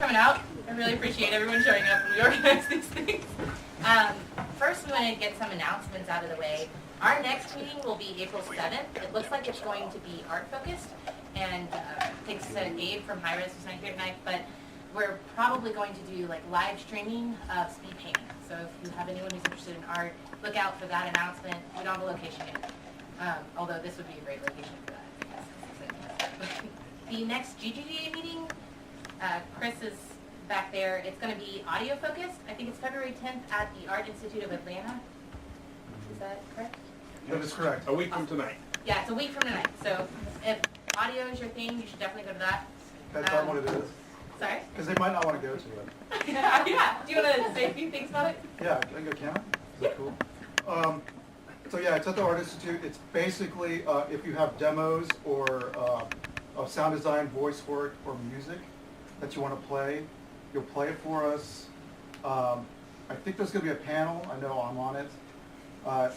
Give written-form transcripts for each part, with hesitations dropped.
coming out. I really appreciate everyone showing up when we organize these things. First, we want to get some announcements out of the way. Our next meeting will be April 7th. It looks like it's going to be art-focused, and thanks to Gabe from High Res who's not here tonight, but we're probably going to do like live streaming of speed painting. So if you have anyone who's interested in art, look out for that announcement. We don't have a location yet, although this would be a great location for that. The next GGDA meeting, Chris is back there. It's going to be audio focused. I think it's February 10th at the Art Institute of Atlanta. Is that correct? That is correct. A week from tonight. Yeah, it's a week from tonight. So if audio is your thing, you should definitely go to that. That's not what it is. Sorry? Because they might not want to go to it. Yeah. Do you want to say a few things about it? Yeah, I go count. Is that cool? So yeah, it's at the Art Institute. It's basically if you have demos or of sound design, voice work, or music that you want to play, you'll play it for us. I think there's going to be a panel. I know I'm on it.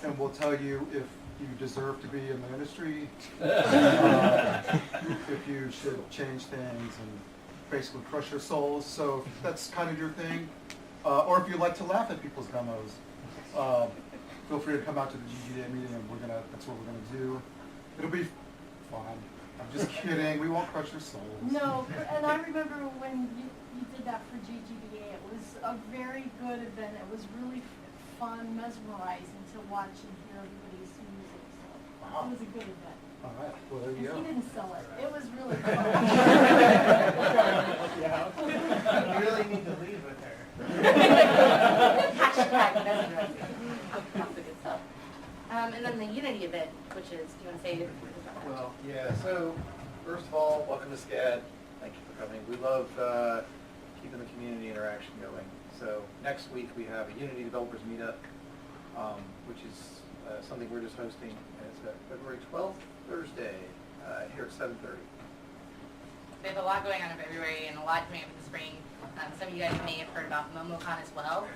And we'll tell you if you deserve to be in the industry, if you should change things and basically crush your souls. So if that's kind of your thing. Or if you like to laugh at people's demos, feel free to come out to the GGDA meeting, and that's what we're gonna do. It'll be fun. I'm just kidding. We won't crush your souls. No, and I remember when you did that for GGDA. It was a very good event. It was really fun, mesmerizing to watch and hear everybody's music. So Wow. it was a good event. All right. Well, there you He go. didn't sell it. It was really fun. You really need to leave with her. Hashtag mesmerizing. That's the good stuff. And then the Unity event, which is, do you want to say about that? Well, yeah, so first of all, welcome to SCAD. Thank you for coming. We love keeping the community interaction going. So next week we have a Unity Developers Meetup, which is something we're just hosting. And it's February 12th, Thursday, here at 7:30. We have a lot going on in February and a lot coming up in the spring. Some of you guys may have heard about MomoCon as well.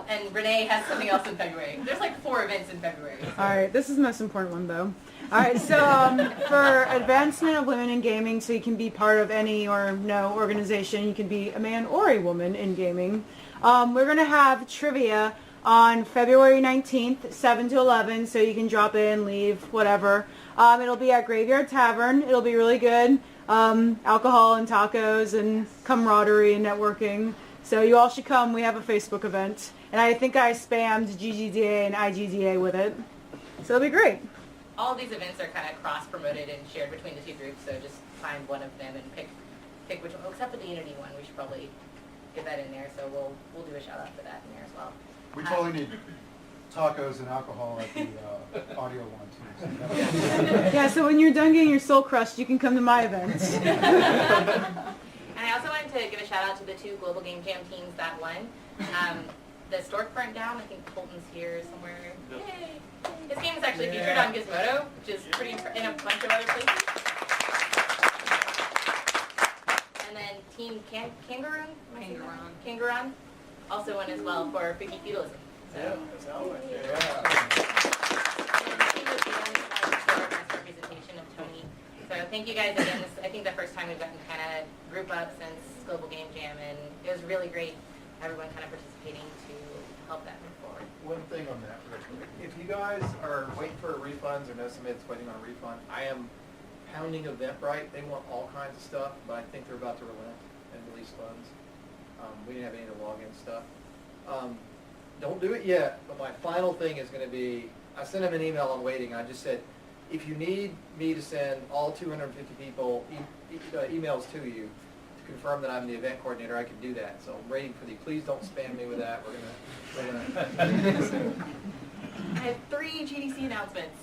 And Renee has something else in February. There's like 4 events in February. So. All right, this is the most important one though. All right, so for advancement of women in gaming, so you can be part of any or no organization, you can be a man or a woman in gaming. We're going to have trivia on February 19th, 7 to 11, so you can drop in, leave, whatever. It'll be at Graveyard Tavern. It'll be really good. Alcohol and tacos and camaraderie and networking. So you all should come. We have a Facebook event. And I think I spammed GGDA and IGDA with it. So it'll be great. All of these events are kind of cross-promoted and shared between the 2 groups, so just find one of them and pick which one. Except for the Unity one, we should probably get that in there, so we'll do a shout-out for that in there as well. We totally need tacos and alcohol at the audio one too. Yeah, so when you're done getting your soul crushed, you can come to my event. And I also wanted to give a shout out to the 2 Global Game Jam teams that won. The Stork burnt down. I think Colton's here somewhere. Yay! His game is actually featured on Gizmodo, which is pretty in a bunch of other places. And then Team Kangaroo also won as well for Freaky Feudalism. So. Representation of Tony. So thank you guys again. This is, I think, the first time we've gotten kind of group up since Global Game Jam, and it was really great. Everyone kind of participating to help that move forward. One thing on that, if you guys are waiting for refunds or know somebody that's waiting on a refund, I am pounding Eventbrite. They want all kinds of stuff, but I think they're about to relent and release funds. We didn't have any of the login stuff. Don't do it yet, but my final thing is going to be, I sent them an email on waiting. I just said, if you need me to send all 250 people emails to you to confirm that I'm the event coordinator, I can do that. So I'm waiting for the, please don't spam me with that. We're gonna I have 3 GDC announcements,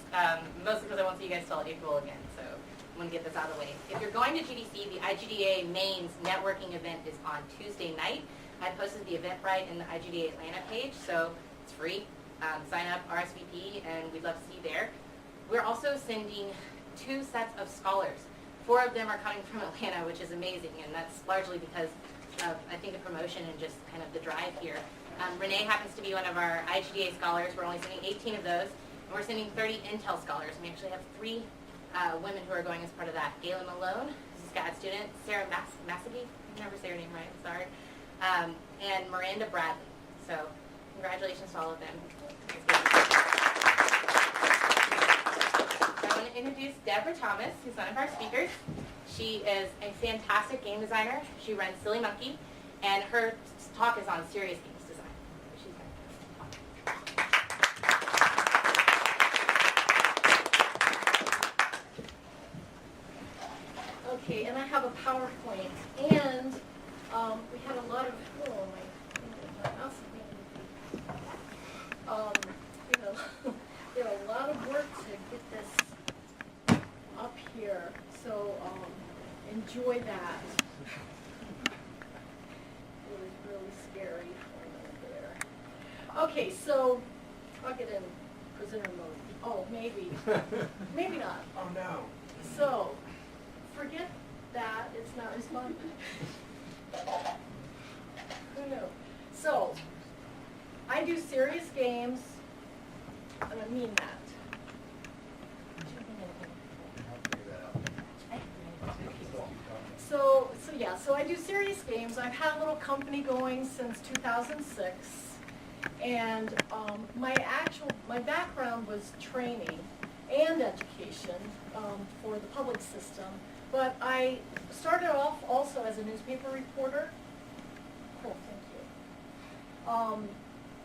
mostly because I won't see you guys till April again, so I'm going to get this out of the way. If you're going to GDC, the IGDA Main's networking event is on Tuesday night. I posted the Eventbrite in the IGDA Atlanta page, so it's free. Sign up, RSVP, and we'd love to see you there. We're also sending 2 sets of scholars. 4 of them are coming from Atlanta, which is amazing, and that's largely because of, I think, the promotion and just kind of the drive here. Renee happens to be one of our IGDA scholars. We're only sending 18 of those, and we're sending 30 Intel scholars. We actually have 3 women who are going as part of that. Gayla Malone, who's a SCAD student, Sarah Massady, never say her name right, I'm sorry. And Miranda Bradley. So congratulations to all of them. I want to introduce Deborah Thomas, who's one of our speakers. She is a fantastic game designer. She runs Silly Monkey, and her talk is on serious games design. She's Okay, and I have a PowerPoint, and we had a lot of, my mouse is being, we had a lot of work to get this up here, so enjoy that. It was really scary for a minute there. Okay, so I'll get in presenter mode. Oh, maybe. Maybe not. Oh, no. So, forget that, it's not as fun. Who knew? So, I do serious games, and I mean that. So I do serious games. I've had a little company going since 2006, and my background was training and education for the public system. But I started off also as a newspaper reporter. Cool, thank you.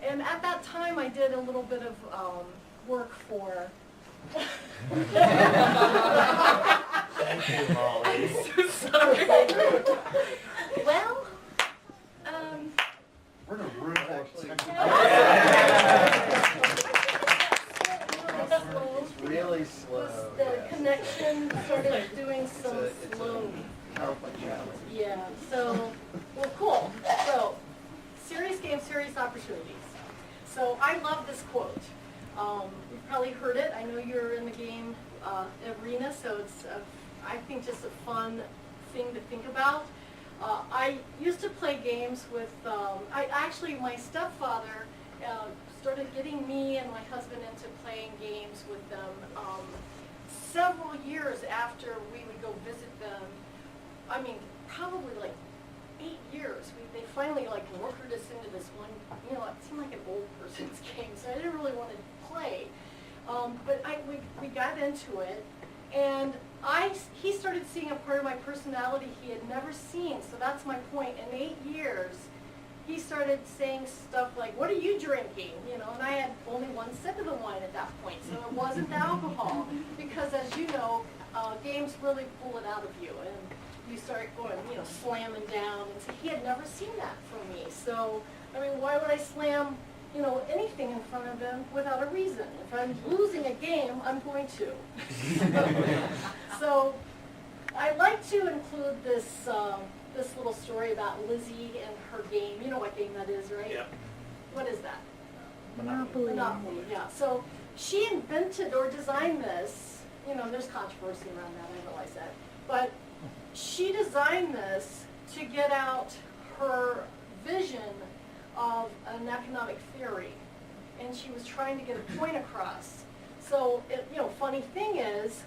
And at that time, I did a little bit of work for. Thank you, Molly. so sorry. Well, We're in a room full of It's really slow. The connection started doing some It's slow. a PowerPoint challenge. Yeah, so, well, cool. So, serious games, serious opportunities. So I love this quote. You've probably heard it. I know you're in the game arena, so it's, I think, just a fun thing to think about. I used to play games with, my stepfather started getting me and my husband into playing games with them several years after we would go visit them. I mean, probably like 8 years. They finally like worked us into this one, it seemed like an old person's game, so I didn't really want to play. But we got into it, and he started seeing a part of my personality he had never seen, so that's my point. In 8 years, he started saying stuff like, "What are you drinking?" And I had only one sip of the wine at that point, so it wasn't the alcohol, because as you know, games really pull it out of you, and you start going, slamming down, and so he had never seen that from me. So, I mean, why would I slam, anything in front of him without a reason? If I'm losing a game, I'm going to. So, I like to include this this little story about Lizzie and her game. You know what game that is, right? Yep. What is that? Monopoly. Monopoly, yeah. So she invented or designed this. There's controversy around that, I realize that. But she designed this to get out her vision of an economic theory. And she was trying to get a point across. So, funny thing is,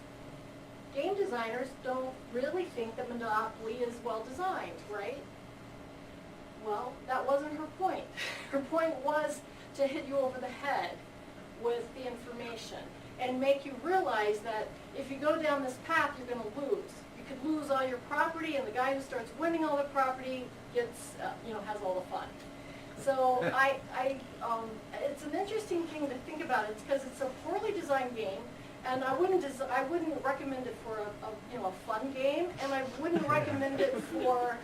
game designers don't really think that Monopoly is well designed, right? Well, that wasn't her point. Her point was to hit you over the head with the information and make you realize that if you go down this path, you're going to lose. You could lose all your property, and the guy who starts winning all the property gets, has all the fun. So it's an interesting thing to think about. It's because it's a poorly designed game. And I wouldn't recommend it for a fun game, and I wouldn't recommend it for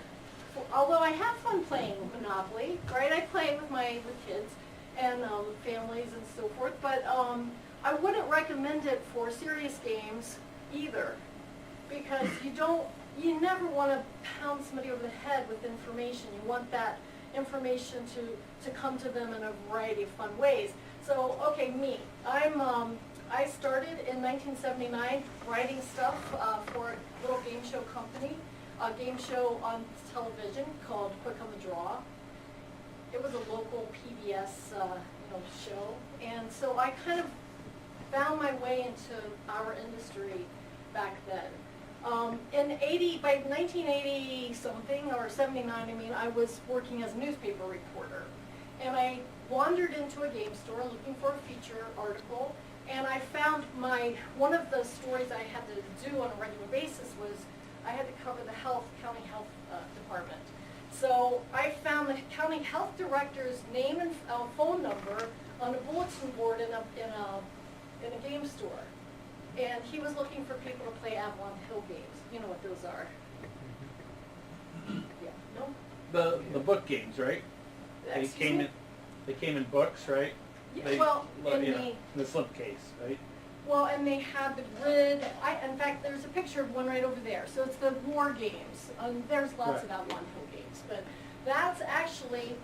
although I have fun playing Monopoly, right? I play with kids and families and so forth, but I wouldn't recommend it for serious games either, because you never want to pound somebody over the head with information. You want that information to come to them in a variety of fun ways. So, okay, me, I started in 1979 writing stuff for a little game show company, a game show on television called Quick on the Draw. It was a local PBS show, and so I kind of found my way into our industry back then. By 1980 something, or 79, I mean, I was working as a newspaper reporter. And I wandered into a game store looking for a feature article, and I found one of the stories I had to do on a regular basis was I had to cover the county health department. So I found the county health director's name and phone number on a bulletin board in a game store. And he was looking for people to play Avalon Hill games. You know what those are? Yeah, no? The book games, right? They came in books, right? Yeah, well, in the slipcase, right? Well, and they had the grid. In fact, there's a picture of one right over there. So it's the war games. There's lots of Avalon Hill games, but that's actually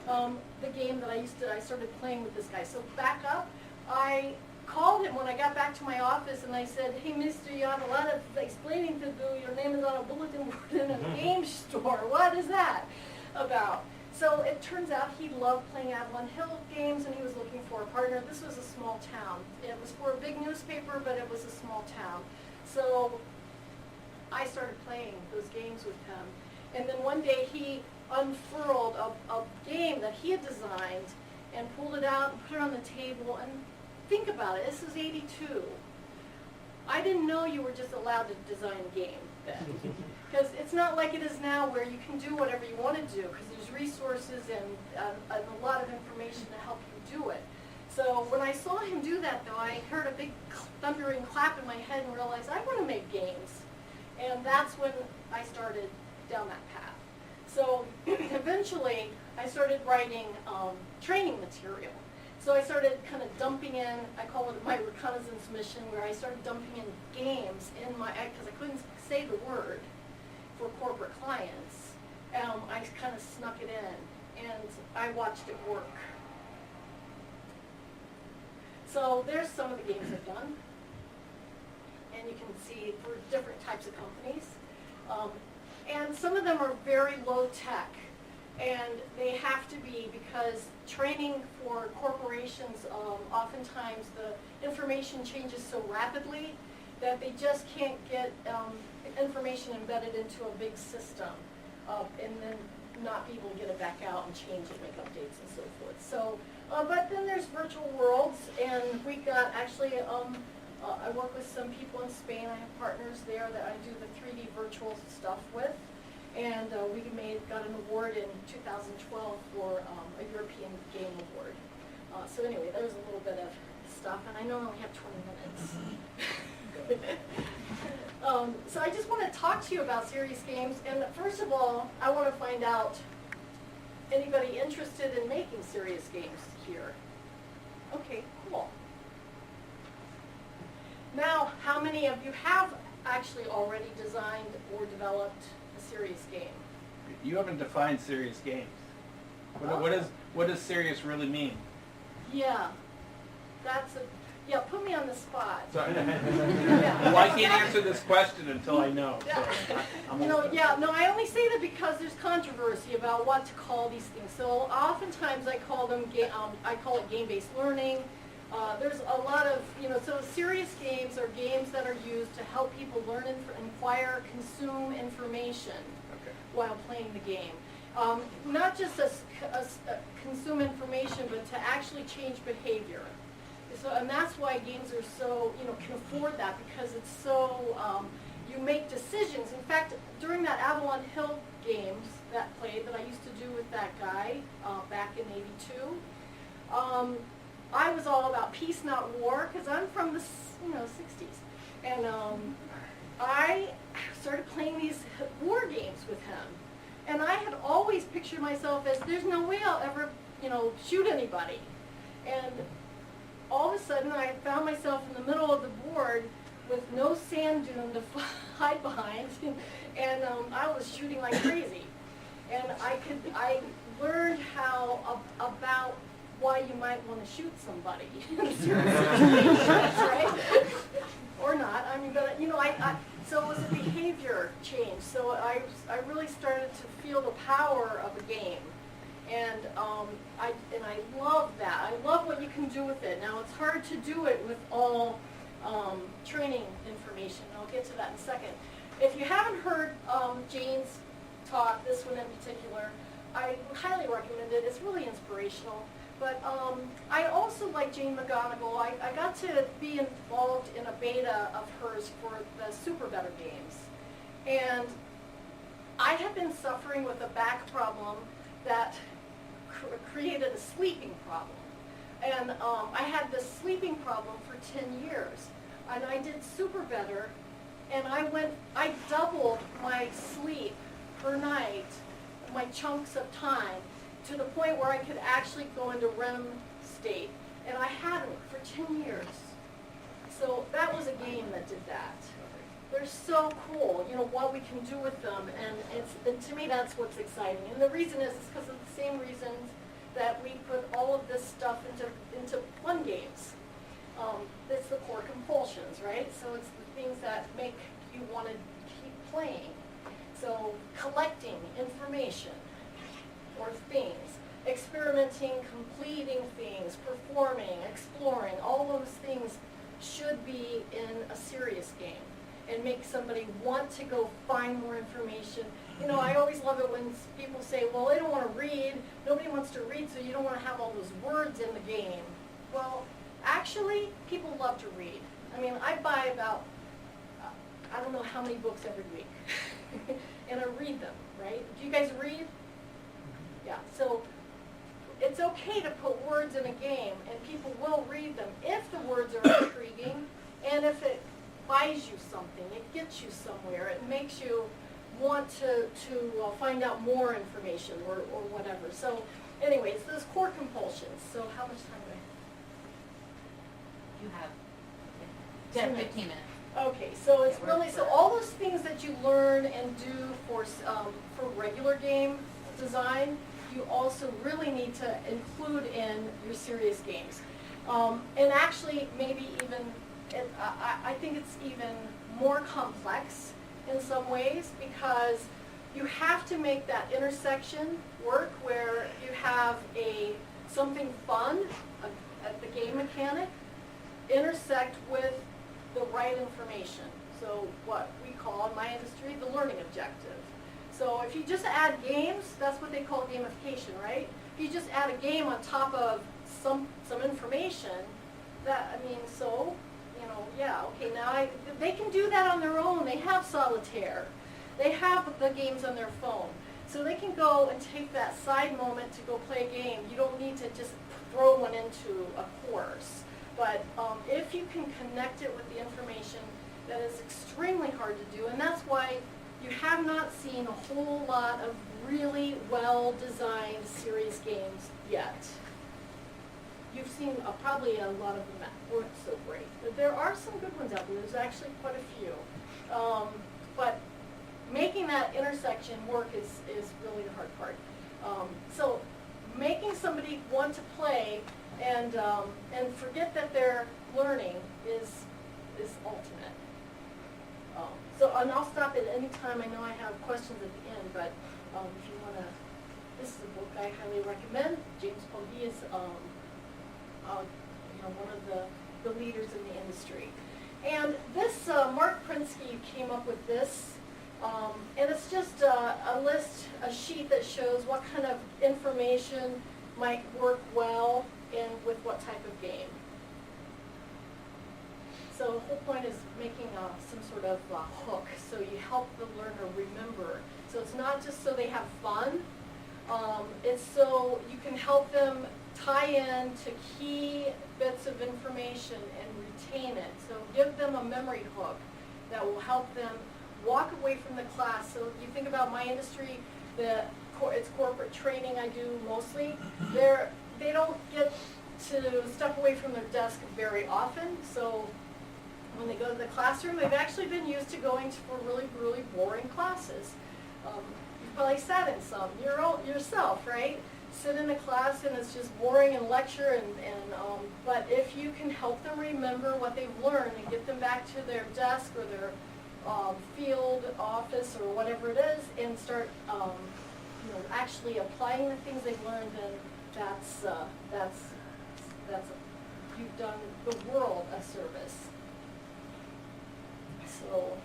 the game that I started playing with this guy. So back up, I called him when I got back to my office and I said, hey, mister, you have a lot of explaining to do. Your name is on a bulletin board in a game store. What is that about? So it turns out he loved playing Avalon Hill games and he was looking for a partner. This was a small town. It was for a big newspaper, but it was a small town. So I started playing those games with him. And then one day he unfurled a game that he had designed and pulled it out and put it on the table. And think about it, this is 82. I didn't know you were just allowed to design a game then. Because it's not like it is now where you can do whatever you want to do because there's resources and a lot of information to help you do it. So when I saw him do that though, I heard a big thundering clap in my head and realized I want to make games. And that's when I started down that path. So eventually I started writing training material. So I started kind of dumping in, I call it my reconnaissance mission, where I started dumping in games in because I couldn't say the word for corporate clients. I kind of snuck it in, and I watched it work. So there's some of the games I've done, and you can see for different types of companies. And some of them are very low tech, and they have to be because training for corporations, oftentimes the information changes so rapidly that they just can't get information embedded into a big system and then not be able to get it back out and change it, make updates and so forth. So, but then there's virtual worlds, and we got actually, I work with some people in Spain. I have partners there that I do the 3D virtual stuff with. And we got an award in 2012 for a European Game Award. So anyway, there's a little bit of stuff, and I know I only have 20 minutes. So I just want to talk to you about serious games. And first of all, I want to find out anybody interested in making serious games here. Okay, cool. Now, how many of you have actually already designed or developed a serious game? You haven't defined serious games. What does serious really mean? Yeah, yeah, put me on the spot. Sorry. Yeah. Well, I can't answer this question until I know. No, I only say that because there's controversy about what to call these things. So oftentimes I call them, I call it game-based learning. There's a lot of, so serious games are games that are used to help people learn, inquire, consume information while playing the game. Not just consume information, but to actually change behavior. So, and that's why games are so, can afford that because it's so, you make decisions. In fact, during that Avalon Hill games that I used to do with that guy back in '82, I was all about peace, not war, because I'm from the 60s. And I started playing these war games with him. And I had always pictured myself as, there's no way I'll ever, shoot anybody. And all of a sudden, I found myself in the middle of the board with no sand dune to hide behind, and I was shooting like crazy. And I learned about why you might want to shoot somebody in certain situations, right? Or not. I mean, but so it was a behavior change. So I really started to feel the power of a game. And I love that. I love what you can do with it. Now, it's hard to do it with all training information. I'll get to that in a second. Jane's talk, this one in particular, I highly recommend it. It's really inspirational. But I also like Jane McGonigal. I got to be involved in a beta of hers for the Super Better games. And I have been suffering with a back problem that created a sleeping problem. And I had this sleeping problem for 10 years. And I did Super Better, and I doubled my sleep per night, my chunks of time, to the point where I could actually go into REM state. And I hadn't for 10 years. So that was a game that did that. They're so cool, you know, what we can do with them, and to me that's what's exciting. And the reason is because of the same reasons that we put all of this stuff into fun games. It's the core compulsions, right? So it's the things that make you want to keep playing. So collecting information or things, experimenting, completing things, performing, exploring, all those things should be in a serious game and make somebody want to go find more information. You know, I always love it when people say, well, they don't want to read, nobody wants to read, so you don't want to have all those words in the game. Well, actually, people love to read. I mean, I buy about, I don't know how many books every week, and I read them, right? Do you guys read? Yeah, so it's okay to put words in a game, and people will read them if the words are intriguing, and if it buys you something, it gets you somewhere, it makes you want to find out more information or whatever. So anyways, those core compulsions. So how much time do You have 10, 15 minutes. Okay, so it's Yeah, really, so all those things that you learn and do for regular game design, you also really need to include in your serious games. And actually, maybe even, I think it's even more complex in some ways, because you have to make that intersection work where you have something fun, the game mechanic, intersect with the right information. So what we call in my industry the learning objective. So if you just add games, that's what they call gamification, right? If you just add a game on top of some information, that, I mean, so, you know, yeah, okay, now they can do that on their own. They have solitaire. They have the games on their phone. So they can go and take that side moment to go play a game. You don't need to just throw one into a course. But if you can connect it with the information, that is extremely hard to do. And that's why you have not seen a whole lot of really well-designed serious games yet. You've seen probably a lot of them that weren't so great. But there are some good ones out there. There's actually quite a few. But making that intersection work is really the hard part. So making somebody want to play and forget that they're learning is ultimate. And I'll stop at any time. I know I have questions at the end, but if you want to, this is a book I highly recommend. James Poggi is one of the leaders in the industry. And this, Mark Prinsky came up with this, and it's just a sheet that shows what kind of information might work well in with what type of game. So the whole point is making some sort of hook, so you help the learner remember. So it's not just so they have fun, it's so you can help them tie in to key bits of information and retain it. So give them a memory hook that will help them walk away from the class. So you think about my industry, it's corporate training I do mostly. They don't get to step away from their desk very often. So when they go to the classroom, they've actually been used to going for really, really boring classes. You've probably sat in some yourself, right? Sit in a class and it's just boring and lecture, but if you can help them remember what they've learned and get them back to their desk or their field office or whatever it is, and start actually applying the things they've learned, then that's you've done the world a service. So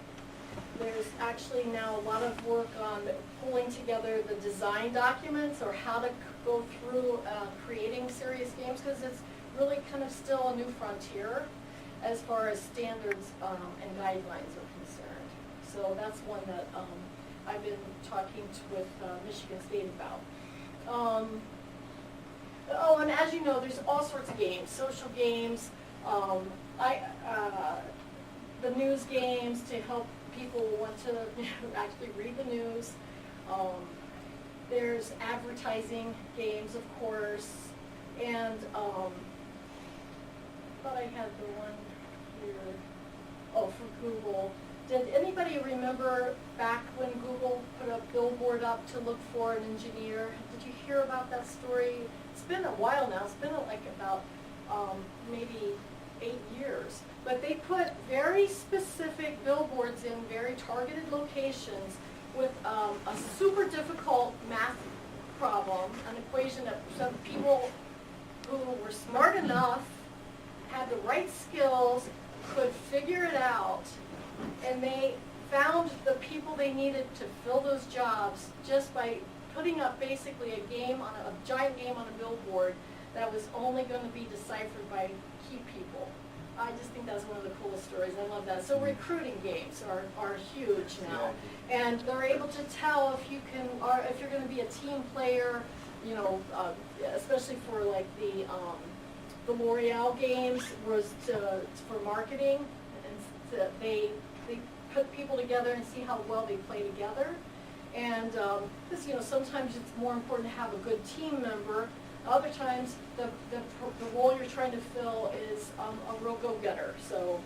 There's actually now a lot of work on pulling together the design documents or how to go through creating serious games, because it's really kind of still a new frontier as far as standards and guidelines are concerned. So that's one that I've been talking with Michigan State about. Oh, and as you know, there's all sorts of games, social games, the news games to help people want to actually read the news. There's advertising games, of course, and thought I had the one here. Oh, for Google. Did anybody remember back when Google put a billboard up to look for an engineer? Did you hear about that story? It's been a while now. It's been like about maybe 8 years. But they put very specific billboards in very targeted locations with a super difficult math problem, an equation that some people who were smart enough, had the right skills, could figure it out, and they found the people they needed to fill those jobs just by putting up basically a game on a giant game on a billboard that was only going to be deciphered by key people. I just think that's one of the coolest stories. I love that. So recruiting games are huge now, and they're able to tell if you can, or if you're going to be a team player. You know, especially for like the L'Oreal games was for marketing, and they put people together and see how well they play together. And because sometimes it's more important to have a good team member. Other times, the role you're trying to fill is a real go-getter. So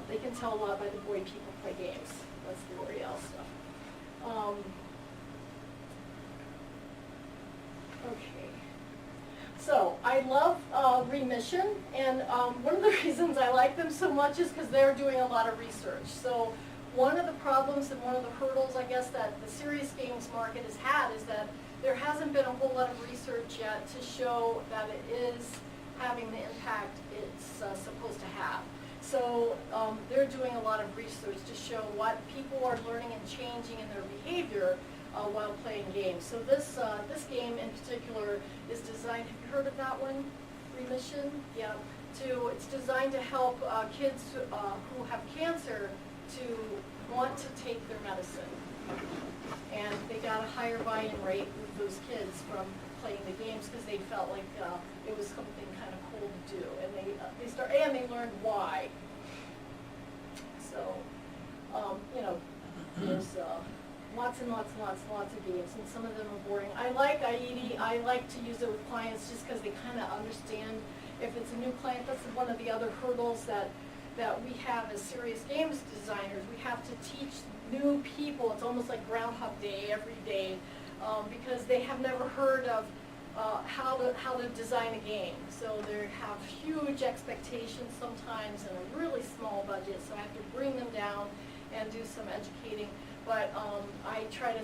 they can tell a lot by the way people play games. That's the L'Oreal stuff. Okay. So I love Remission, and one of the reasons I like them so much is because they're doing a lot of research. So one of the problems and one of the hurdles, I guess, that the serious games market has had is that there hasn't been a whole lot of research yet to show that it is having the impact it's supposed to have. So they're doing a lot of research to show what people are learning and changing in their behavior while playing games. So this game in particular is designed, have you heard of that one? Remission? Yeah. It's designed to help kids who have cancer to want to take their medicine. And they got a higher buy-in rate with those kids from playing the games because they felt like it was something kind of cool to do, and they learned why. So, there's lots and lots and lots and lots of games, and some of them are boring. I like IGDA. I like to use it with clients just because they kind of understand if it's a new client. That's one of the other hurdles that we have as serious games designers. We have to teach new people. It's almost like Groundhog Day every day because they have never heard of how to design a game. So they have huge expectations sometimes and a really small budget. So I have to bring them down and do some educating. But I try to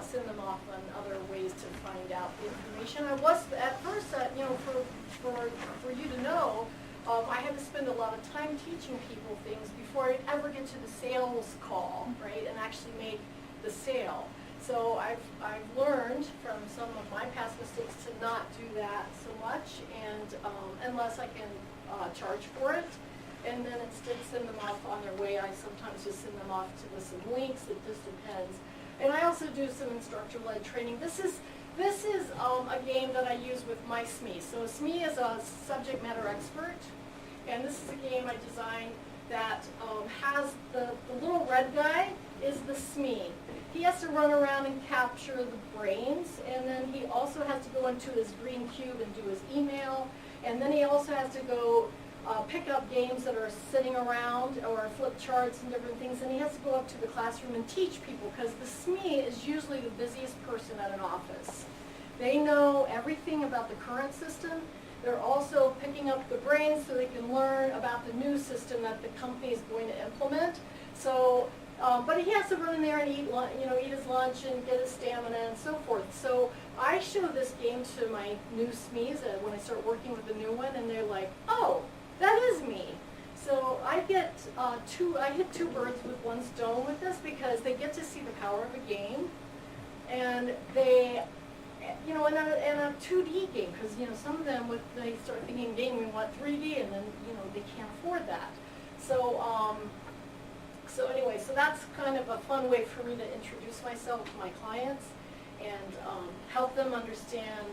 send them off on other ways to find out the information. I was at first, for you to know. I had to spend a lot of time teaching people things before I'd ever get to the sales call, right, and actually make the sale. So I've learned from some of my past mistakes to not do that so much, and unless I can charge for it, and then instead send them off on their way. I sometimes just send them off with some links. It just depends. And I also do some instructor-led training. This is a game that I use with my SME. So a SME is a subject matter expert, and this is a game I designed that has the little red guy is the SME. He has to run around and capture the brains, and then he also has to go into his green cube and do his email, and then he also has to go pick up games that are sitting around or flip charts and different things, and he has to go up to the classroom and teach people because the SME is usually the busiest person at an office. They know everything about the current system. They're also picking up the brains so they can learn about the new system that the company is going to implement. So, but he has to run in there and eat his lunch and get his stamina and so forth. So I show this game to my new SMEs when I start working with the new one, and they're like, "Oh, that is me." So I get I hit two birds with one stone with this because they get to see the power of a game, and they, you know, in a 2D game, because, you know, some of them, they start thinking game, we want 3D, and then, you know, they can't afford that. So, so anyway, so that's kind of a fun way for me to introduce myself to my clients and help them understand.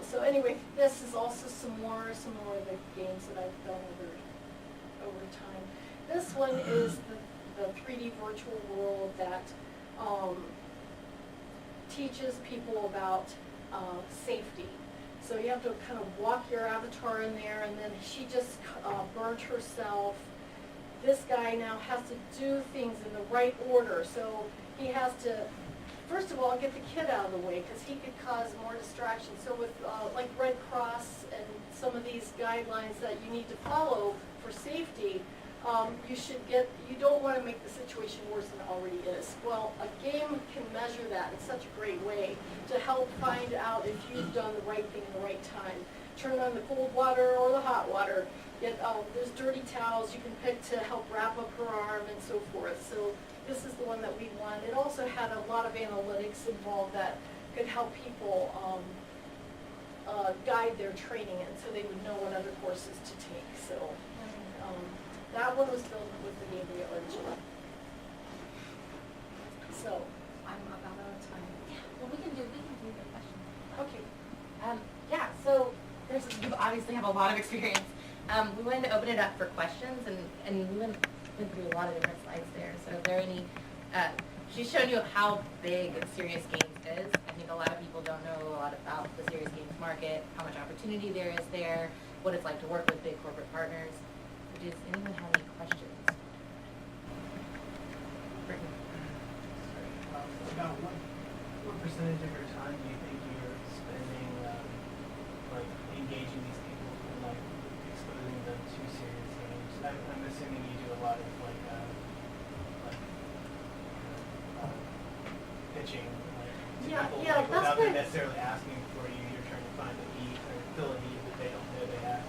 So anyway, this is also some more of the games that I've done over time. This one is the 3D virtual world that teaches people about safety. So you have to kind of walk your avatar in there, and then she just burnt herself. This guy now has to do things in the right order. So he has to, first of all, get the kid out of the way because he could cause more distraction. So with like Red Cross and some of these guidelines that you need to follow for safety, you don't want to make the situation worse than it already is. Well, a game can measure that in such a great way to help find out if you've done the right thing in the right time. Turn on the cold water or the hot water. There's dirty towels you can pick to help wrap up her arm and so forth. So this is the one that we won. It also had a lot of analytics involved that could help people guide their training, and so they would know what other courses to take. So that one was built with the Game original. So I'm about out of time. Yeah, well, we can do the questions. Okay. Yeah, so you obviously have a lot of experience. We wanted to open it up for questions, and we went through a lot of different slides there. So if there are any, she's shown you how big Serious Games is. I think a lot of people don't know a lot about the Serious Games market, how much opportunity there is there, what it's like to work with big corporate partners. Does anyone have any questions? Brittany. About what percentage of your time do you think you're spending like engaging these people and like exposing them to serious games? I'm assuming you do a lot of pitching, to Yeah, people, yeah, without that's them what- necessarily asking for you. You're trying to find a need or fill a need that they don't know they have.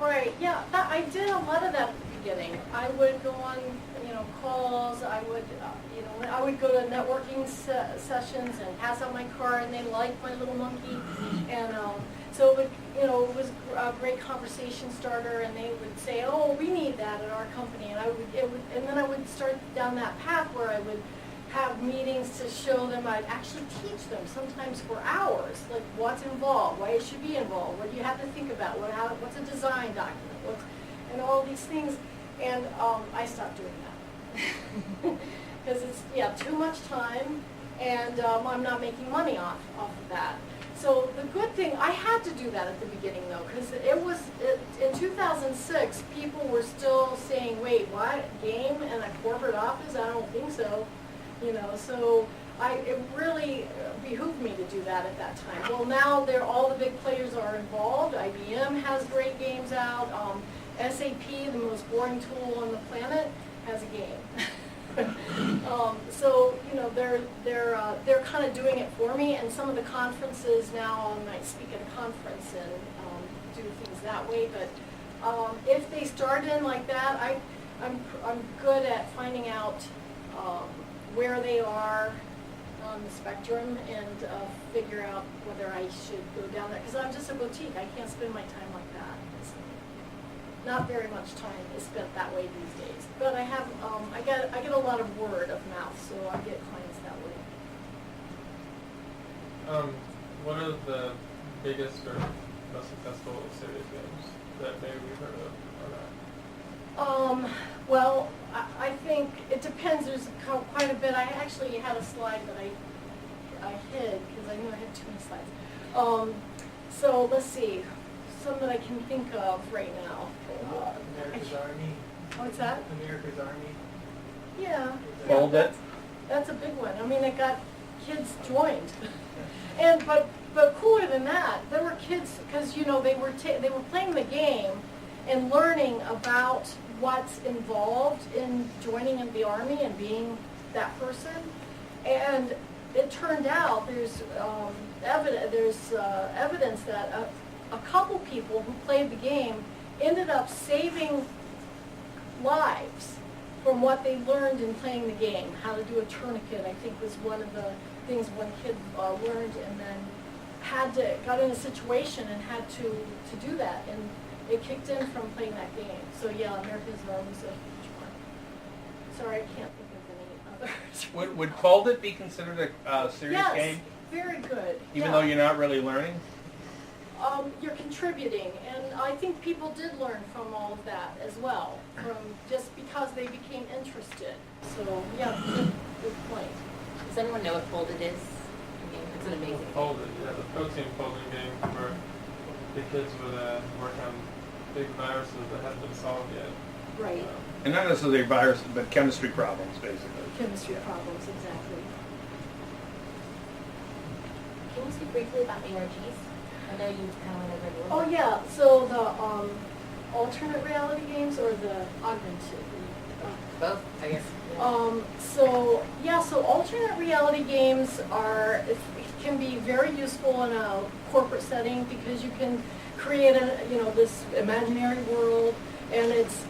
Right, yeah, I did a lot of that at the beginning. I would go on, calls, I would, I would go to networking sessions and pass out my card, and they liked my little monkey. And so it would, it was a great conversation starter, and they would say, oh, we need that at our company. And and then I would start down that path where I would have meetings to show them. I'd actually teach them sometimes for hours, like what's involved, why it should be involved, what do you have to think about, what's a design document, and all these things. And I stopped doing that because it's too much time, and I'm not making money off of that. So the good thing, I had to do that at the beginning though, because in 2006, people were still saying, wait, what, game in a corporate office? I don't think so. So it really behooved me to do that at that time. Well, now all the big players are involved. IBM has great games out. SAP, the most boring tool on the planet, has a game. So they're kind of doing it for me. And some of the conferences now, I might speak at a conference and do things that way. But if they start in like that, I'm good at finding out where they are on the spectrum and figure out whether I should go down that, because I'm just a boutique. I can't spend my time like that. Not very much time is spent that way these days. But I have, I get a lot of word of mouth, so I get clients that way. What are the biggest or most successful serious games that maybe we've heard of or not? Well, I think it depends. There's quite a bit. I actually had a slide that I hid because I knew I had too many slides. So let's see, some that I can think of right now. America's Army. What's that? America's Army. Yeah. Hold it. That's a big one. I mean, it got kids joined. But cooler than that, there were kids, because they were playing the game and learning about what's involved in joining in the Army and being that person. And it turned out there's evidence that a couple people who played the game ended up saving lives from what they learned in playing the game. How to do a tourniquet, I think, was one of the things one kid learned, and then got in a situation and had to do that, and it kicked in from playing that game. So yeah, America's Arm was a huge one. Sorry, I can't think of any others. Would Fold It be considered a serious game? Yes, very good. Even though you're not really learning? You're contributing, and I think people did learn from all of that as well, from just because they became interested. So yeah, good point. Does anyone know what Folded is? I mean, it's an amazing game. Folded, yeah, the protein folding game where the kids would work on big viruses that hadn't been solved yet. Right. And not necessarily viruses, but chemistry problems, basically. Chemistry problems, exactly. Can you speak briefly about ARGs? I know you kind of went over it a little Oh bit. yeah, so the alternate reality games or the augmented? Both, I guess. So alternate reality games can be very useful in a corporate setting because you can create this imaginary world, and it's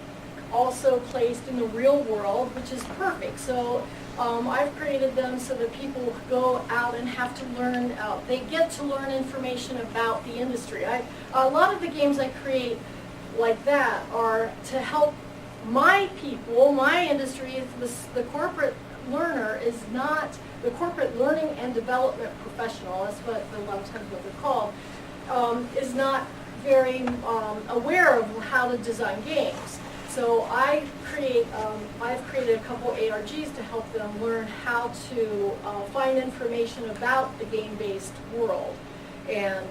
also placed in the real world, which is perfect. So I've created them so that people go out and have to learn. They get to learn information about the industry. A lot of the games I create like that are to help my people, my industry. The corporate learner is not the corporate learning and development professional. That's what a lot of times what they're called. Is not very aware of how to design games. So I've created a couple ARGs to help them learn how to find information about the game-based world. And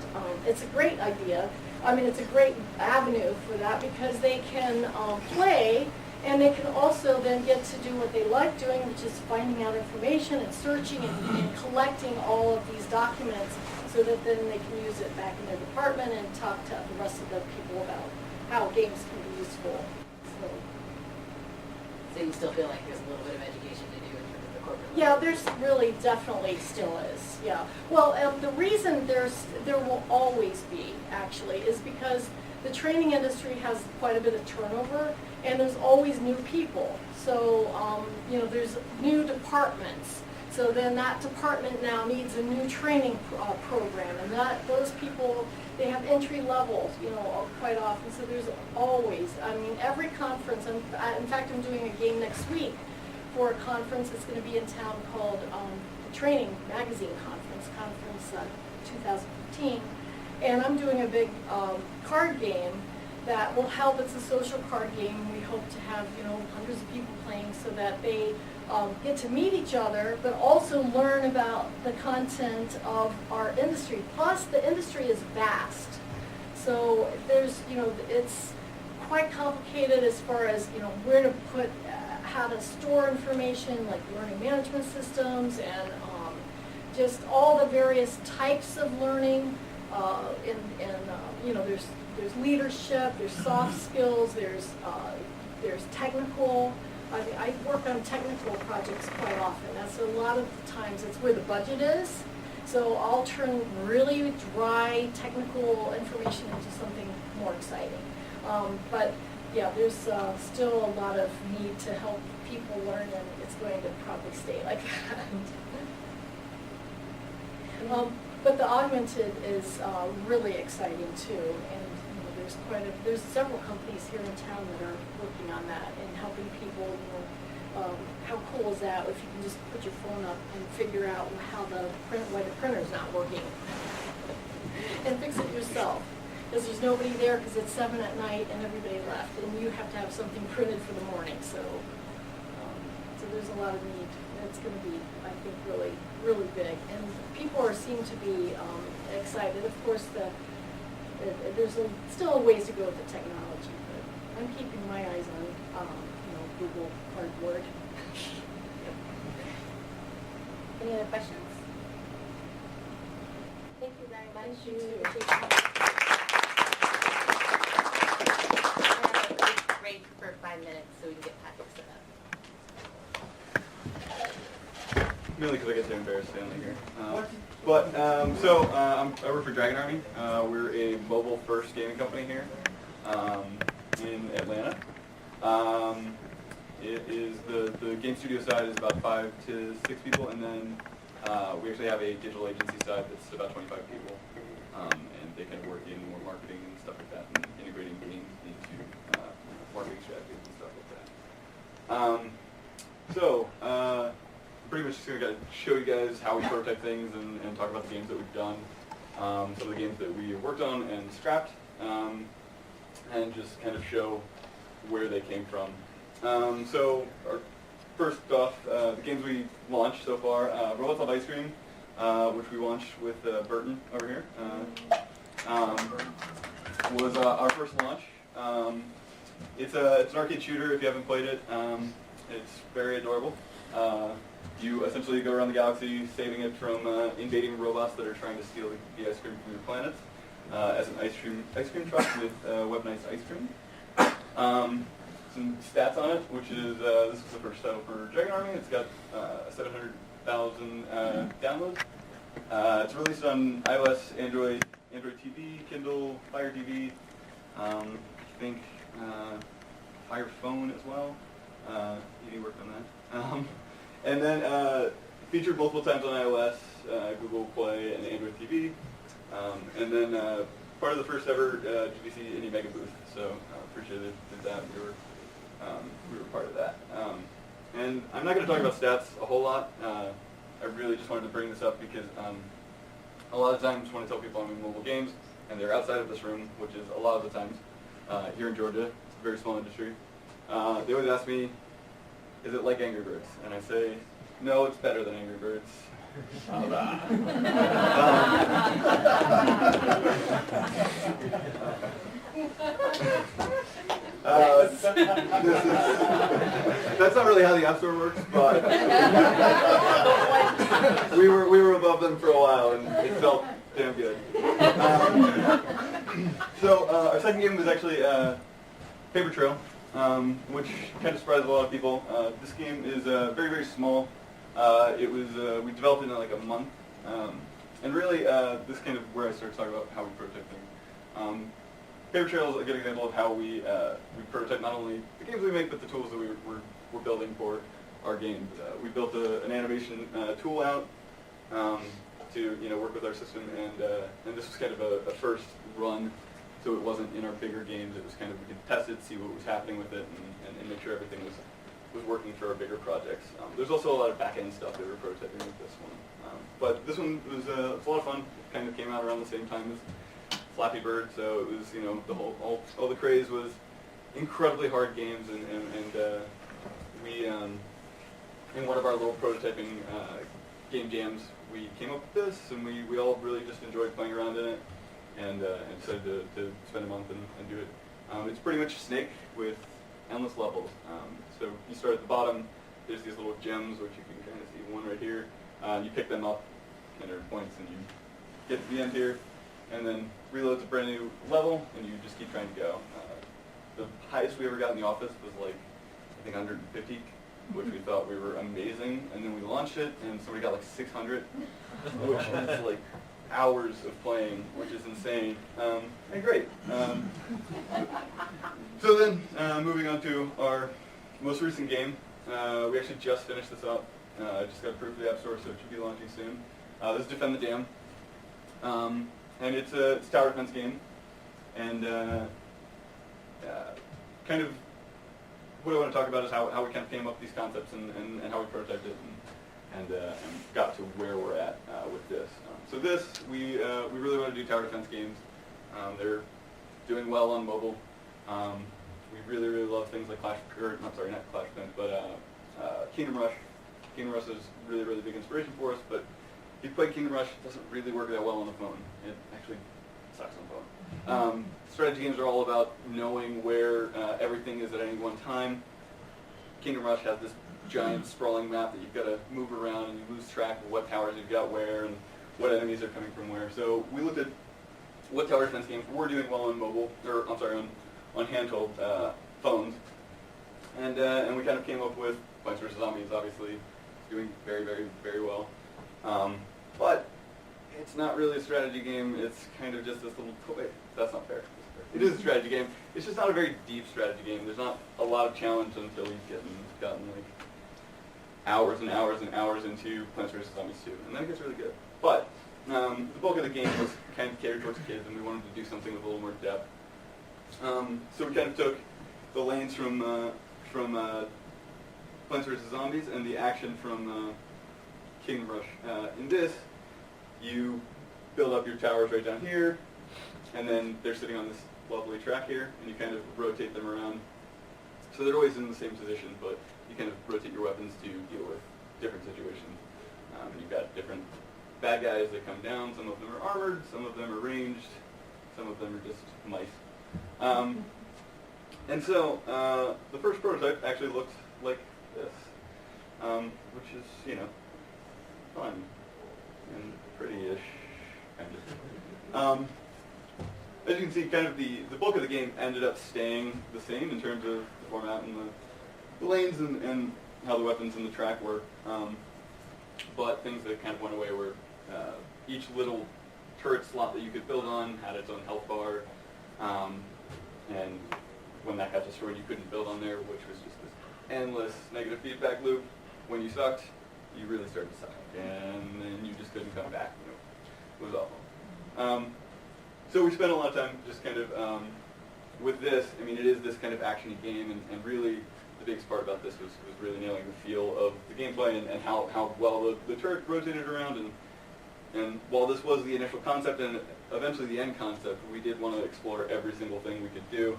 it's a great idea. I mean, it's a great avenue for that because they can play, and they can also then get to do what they like doing, which is finding out information and searching and collecting all of these documents so that then they can use it back in their department and talk to the rest of the people about how games can be useful. So you still feel like there's a little bit of education to do in terms of the corporate Yeah, level? there's really definitely still is, yeah. Well, the reason there will always be, actually, is because the training industry has quite a bit of turnover, and there's always new people. So, there's new departments. So then that department now needs a new training program, and those people, they have entry levels, quite often. So there's always, every conference. In fact, I'm doing a game next week for a conference that's going to be in town called the Training Magazine Conference 2015, and I'm doing a big card game that will help. It's a social card game. We hope to have hundreds of people playing so that they get to meet each other, but also learn about the content of our industry. Plus, the industry is vast, so there's it's quite complicated as far as where to put, how to store information, like learning management systems, and just all the various types of learning. There's leadership, there's soft skills, there's technical. I work on technical projects quite often. That's a lot of the times it's where the budget is. So I'll turn really dry technical information into something more exciting. But yeah, there's still a lot of need to help people learn, and it's going to probably stay like that. But the augmented is really exciting too, and there's several companies here in town that are working on that and helping people. How cool is that if you can just put your phone up and figure out why the printer's not working, and fix it yourself, because there's nobody there because it's 7 at night and everybody left, and you have to have something printed for the morning. So there's a lot of need. It's going to be, I think, really, really big, and people seem to be excited. Of course, there's still a ways to go with the technology, but I'm keeping my eyes on Google Cardboard. Any other questions? Thank you very much. Thank you. We're going to break for 5 minutes so we can get Patrick set up. Mainly because I get to embarrass family here. I work for Dragon Army. We're a mobile-first gaming company here in Atlanta. It is the game studio side is about 5 to 6 people, and then we actually have a digital agency side that's about 25 people, and they kind of work in more marketing and stuff like that, and integrating games into marketing strategies and stuff like that. Pretty much just going to show you guys how we prototype things and talk about the games that we've done, some of the games that we worked on and scrapped, and just kind of show where they came from. So first off, the games we launched so far, Robots Love Ice Cream, which we launched with Burton over here, was our first launch. It's an arcade shooter if you haven't played it. It's very adorable. You essentially go around the galaxy saving it from invading robots that are trying to steal the ice cream from your planets as an ice cream truck with weaponized ice cream. Some stats on it, which is this is the first title for Dragon Army. It's got 700,000 downloads. It's released on iOS, Android TV, Kindle, Fire TV, I think Fire Phone as well. ED worked on that. And then featured multiple times on iOS, Google Play, and Android TV. And then part of the first ever GDC Indie Mega Booth. So appreciated that. We were part of that. And I'm not going to talk about stats a whole lot. I really just wanted to bring this up because a lot of times when I tell people I'm in mobile games and they're outside of this room, which is a lot of the times here in Georgia, it's a very small industry, they always ask me, is it like Angry Birds? And I say, no, it's better than Angry Birds. That's not really how the App Store works, but we were above them for a while, and it felt damn good. So our second game was actually Paper Trail, which kind of surprised a lot of people. This game is very, very small. We developed it in like a month, and really this is kind of where I started talking about how we prototype things. Paper Trail is a good example of how we prototype not only the games we make, but the tools that we're building for our games. We built an animation tool out to work with our system, and this was kind of a first run, so it wasn't in our bigger games. It was kind of we could test it, see what was happening with it, and make sure everything was working for our bigger projects. There's also a lot of back-end stuff that we're prototyping with this one, but this one was it's a lot of fun. It kind of came out around the same time as Flappy Bird, so it was the whole all the craze was incredibly hard games, and we in one of our little prototyping game jams we came up with this, and we all really just enjoyed playing around in it, and decided to spend a month and do it. It's pretty much Snake with endless levels. So you start at the bottom. There's these little gems, which you can kind of see one right here. You pick them up, and they're points, and you get to the end here, and then reloads a brand new level, and you just keep trying to go. The highest we ever got in the office was like, I think 150, which we thought we were amazing, and then we launched it, and somebody got like 600, which is like hours of playing, which is insane, and great. So then, moving on to our most recent game, we actually just finished this up. Just got approved for the App Store, so it should be launching soon. This is Defend the Dam. And it's a tower defense game, and kind of what I want to talk about is how we kind of came up with these concepts and how we prototyped it and got to where we're at with this. So this, we really want to do tower defense games. They're doing well on mobile. We really, really love things like not Clash of Clans, but Kingdom Rush. Kingdom Rush is really, really big inspiration for us, but if you play Kingdom Rush, it doesn't really work that well on the phone. It actually sucks on the phone. Strategy games are all about knowing where everything is at any one time. Kingdom Rush has this giant sprawling map that you've got to move around, and you lose track of what towers you've got where and what enemies are coming from where. So we looked at what tower defense games were doing well on mobile, or I'm sorry, on handheld phones, and we kind of came up with Plants vs. Zombies, obviously, doing very, very, very well. But it's not really a strategy game. It's kind of just this little toy. That's not fair. it is a strategy game. It's just not a very deep strategy game. There's not a lot of challenge until you've gotten like hours and hours and hours into Plants vs. Zombies 2, and then it gets really good. But the bulk of the game was kind of catered towards kids, and we wanted to do something with a little more depth. So we kind of took the lanes from Plants vs. Zombies and the action from King Rush. In this, you build up your towers right down here, and then they're sitting on this lovely track here, and you kind of rotate them around. So they're always in the same position, but you kind of rotate your weapons to deal with different situations. And you've got different bad guys that come down. Some of them are armored, some of them are ranged, some of them are just mice. And so the first prototype actually looked like this, which is, you know, fun and pretty-ish, kind of. As you can see, kind of the bulk of the game ended up staying the same in terms of the format and the lanes and how the weapons and the track work. But things that kind of went away were each little turret slot that you could build on had its own health bar, and when that got destroyed, you couldn't build on there, which was just this endless negative feedback loop. When you sucked, you really started to suck, and then you just couldn't come back. You know, it was awful. So we spent a lot of time just kind of with this. I mean, it is this kind of action-y game, and really the biggest part about this was really nailing the feel of the gameplay and how well the turret rotated around. And while this was the initial concept and eventually the end concept, we did want to explore every single thing we could do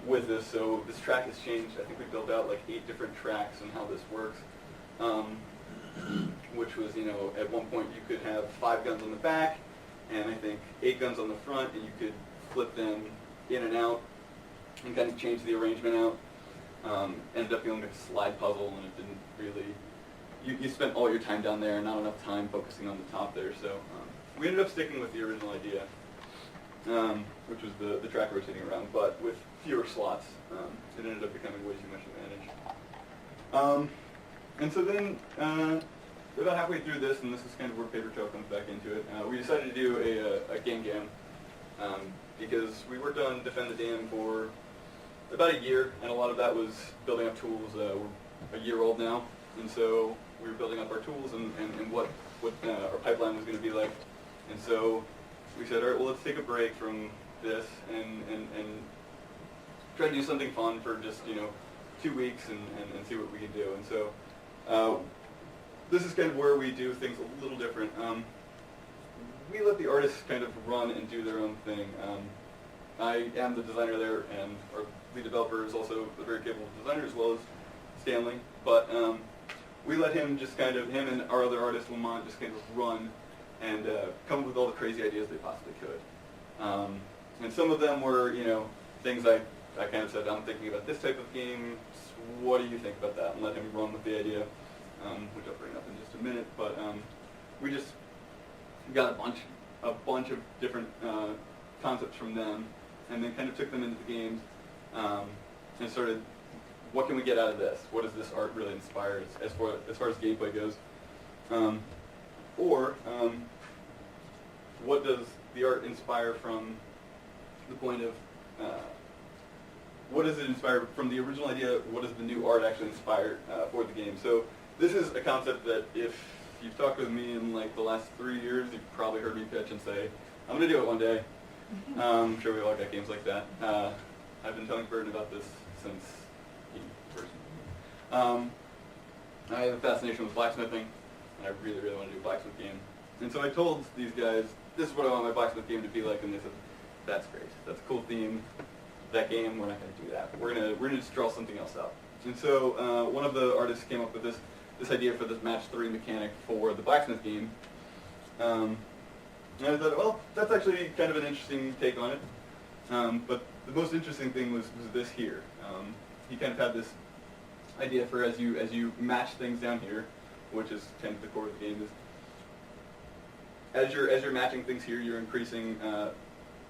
with this. So this track has changed. I think we built out like 8 different tracks and how this works, which was, you know, at one point you could have 5 guns on the back, and I think 8 guns on the front, and you could flip them in and out and kind of change the arrangement out. Ended up feeling like a slide puzzle, and it didn't really, you spent all your time down there and not enough time focusing on the top there. So we ended up sticking with the original idea, which was the track rotating around, but with fewer slots. It ended up becoming way too much advantage. And so then, about halfway through this, and this is kind of where Paper Trail comes back into it, we decided to do a game jam, because we worked on Defend the Dam for about a year, and a lot of that was building up tools. We're a year old now, and so we were building up our tools and what our pipeline was going to be like. And so we said, all right, well, let's take a break from this and try to do something fun for just, you know, 2 weeks and see what we can do. And so this is kind of where we do things a little different. We let the artists kind of run and do their own thing. I am the designer there, and our lead developer is also a very capable designer, as well as Stanley. But we let him just kind of, him and our other artist, Lamont, just kind of run and come up with all the crazy ideas they possibly could. And some of them were, you know, things I kind of said, I'm thinking about this type of game, what do you think about that? And let him run with the idea, which I'll bring up in just a minute. But we just got a bunch of different concepts from them, and then kind of took them into the games, and started, what can we get out of this? What does this art really inspire as far as gameplay goes? What does the art inspire from the point of, what does it inspire from the original idea? What does the new art actually inspire for the game? So this is a concept that if you've talked with me in like the last 3 years, you've probably heard me pitch and say, I'm going to do it one day. I'm sure we all got games like that. I've been telling Burton about this since he first knew me. I have a fascination with blacksmithing, and I really, really want to do a blacksmith game. And so I told these guys, this is what I want my blacksmith game to be like, and they said, that's great. That's a cool theme. That game, we're not going to do that. We're gonna just draw something else up. And so one of the artists came up with this idea for this match 3 mechanic for the blacksmith game. And I thought, well, that's actually kind of an interesting take on it. But the most interesting thing was this here. He kind of had this idea for as you match things down here, which is kind of the core of the game, is as you're matching things here, you're increasing,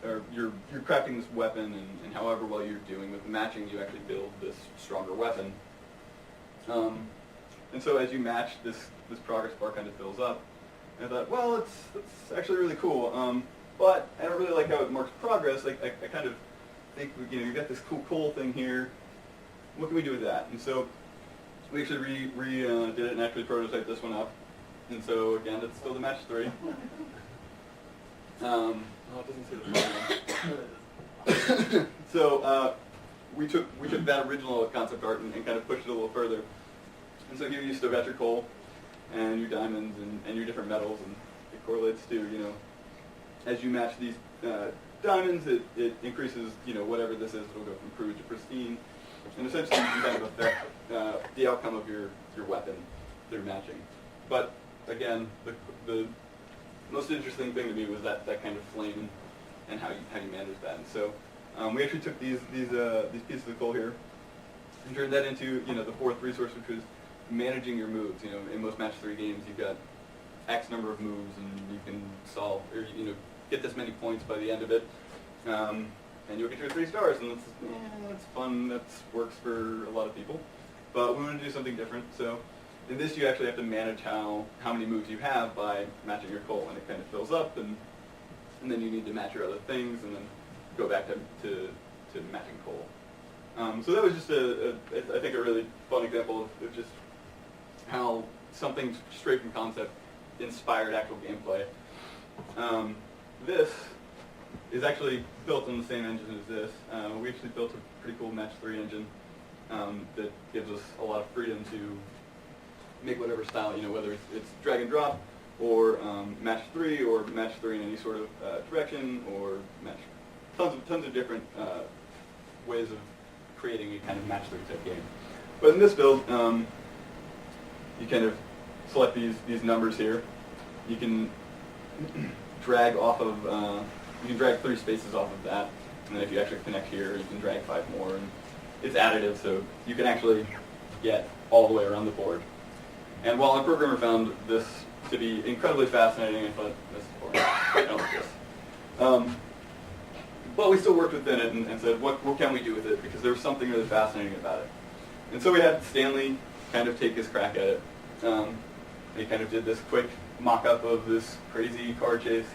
or you're crafting this weapon, and however well you're doing with the matching, you actually build this stronger weapon. And so as you match, this progress bar kind of fills up. And I thought, well, it's actually really cool, but I don't really like how it marks progress. I kind of think, you've got this cool coal thing here. What can we do with that? And so we actually did it and actually prototyped this one up. And so again, it's still the match 3. Oh, it doesn't say the program. So we took that original concept art and kind of pushed it a little further. And so here you still got your coal and your diamonds and your different metals, and it correlates to, as you match these diamonds, it increases, whatever this is, it'll go from crude to pristine. And essentially you can kind of affect the outcome of your weapon through matching. But again, the most interesting thing to me was that kind of flame and how you manage that. And so we actually took these pieces of coal here and turned that into the 4th resource, which was managing your moves. In most match 3 games, you've got X number of moves, and you can solve or get this many points by the end of it, and you'll get your 3 stars, and that's fun. That works for a lot of people. But we wanted to do something different. So in this, you actually have to manage how many moves you have by matching your coal, and it kind of fills up, and then you need to match your other things, and then go back to matching coal. So that was just I think a really fun example of just how something straight from concept inspired actual gameplay. This is actually built on the same engine as this. We actually built a pretty cool match 3 engine that gives us a lot of freedom to make whatever style, whether it's drag and drop, or match 3, or match 3 in any sort of direction, or match tons of different ways of creating a kind of match 3 type game. But in this build, you kind of select these numbers here. You can drag off of, you can drag 3 spaces off of that, and then if you actually connect here, you can drag 5 more, and it's additive, so you can actually get all the way around the board. And while our programmer found this to be incredibly fascinating, I thought, this is boring, I don't like this. But we still worked within it and said, what can we do with it? Because there was something really fascinating about it. And so we had Stanley kind of take his crack at it. He kind of did this quick mock-up of this crazy car chase,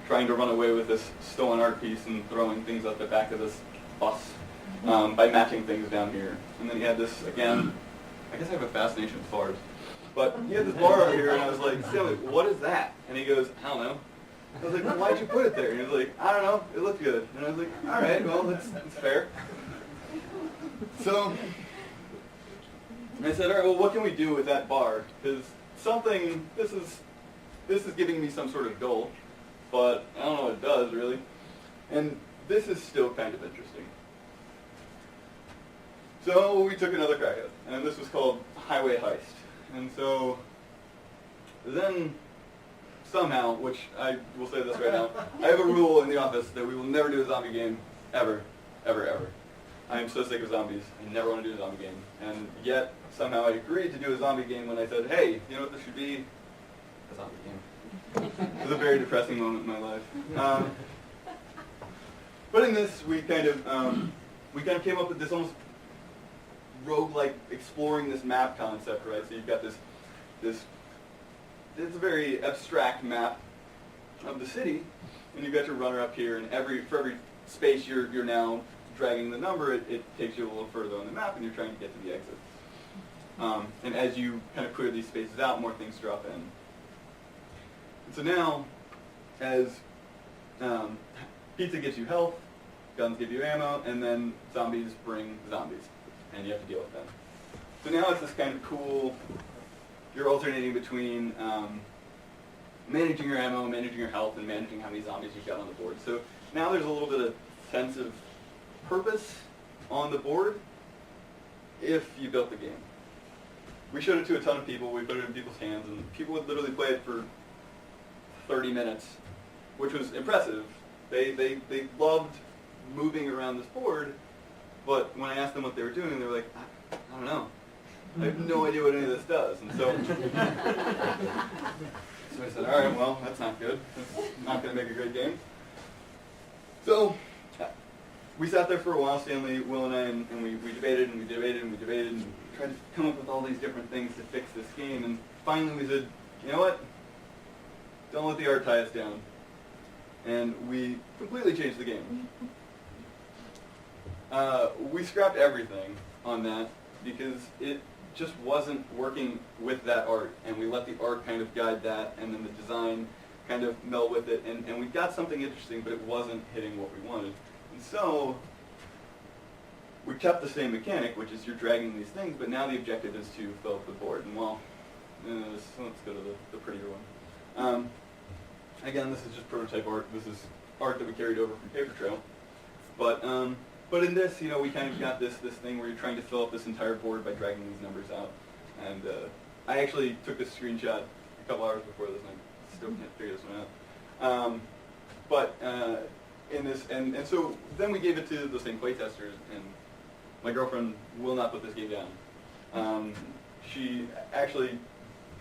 trying to run away with this stolen art piece and throwing things out the back of this bus by matching things down here. And then he had this, again, I guess I have a fascination with cars. But he had this bar out here, and I was like, Stanley, what is that? And he goes, I don't know. I was like, well, why'd you put it there? And he was like, I don't know, it looked good. And I was like, all right, well, that's fair. So I said, all right, well, what can we do with that bar? Because this is giving me some sort of goal, but I don't know what it does, really. And this is still kind of interesting. So we took another crack at it, and this was called Highway Heist. And so then somehow, which I will say this right now, I have a rule in the office that we will never do a zombie game, ever, ever, ever. I am so sick of zombies. I never want to do a zombie game. And yet, somehow I agreed to do a zombie game when I said, hey, you know what this should be? A zombie game. It was a very depressing moment in my life. But in this, we kind of came up with this almost roguelike exploring this map concept, right? So you've got this it's a very abstract map of the city, and you've got your runner up here, and for every space you're now dragging the number, it takes you a little further on the map, and you're trying to get to the exit. And as you kind of clear these spaces out, more things drop in. And so now, as pizza gives you health, guns give you ammo, and then zombies bring zombies, and you have to deal with them. So now it's this kind of cool, you're alternating between managing your ammo, managing your health, and managing how many zombies you've got on the board. So now there's a little bit of sense of purpose on the board if you built the game. We showed it to a ton of people, we put it in people's hands, and people would literally play it for 30 minutes, which was impressive. They loved moving around this board, but when I asked them what they were doing, they were like, I don't know. I have no idea what any of this does. And so, so I said, all right, well, that's not good. That's not going to make a great game. So we sat there for a while, Stanley, Will, and I, and we debated and we debated and we debated and tried to come up with all these different things to fix this game. And finally we said, you know what? Don't let the art tie us down. And we completely changed the game. We scrapped everything on that because it just wasn't working with that art, and we let the art kind of guide that, and then the design kind of meld with it, and we got something interesting, but it wasn't hitting what we wanted. And so we kept the same mechanic, which is you're dragging these things, but now the objective is to fill up the board. And well, let's go to the prettier one. Again, this is just prototype art. This is art that we carried over from Paper Trail. But in this, we kind of got this thing where you're trying to fill up this entire board by dragging these numbers out. And I actually took this screenshot a couple hours before this, and I still can't figure this one out. In this, and so then we gave it to those same playtesters, and my girlfriend will not put this game down. She actually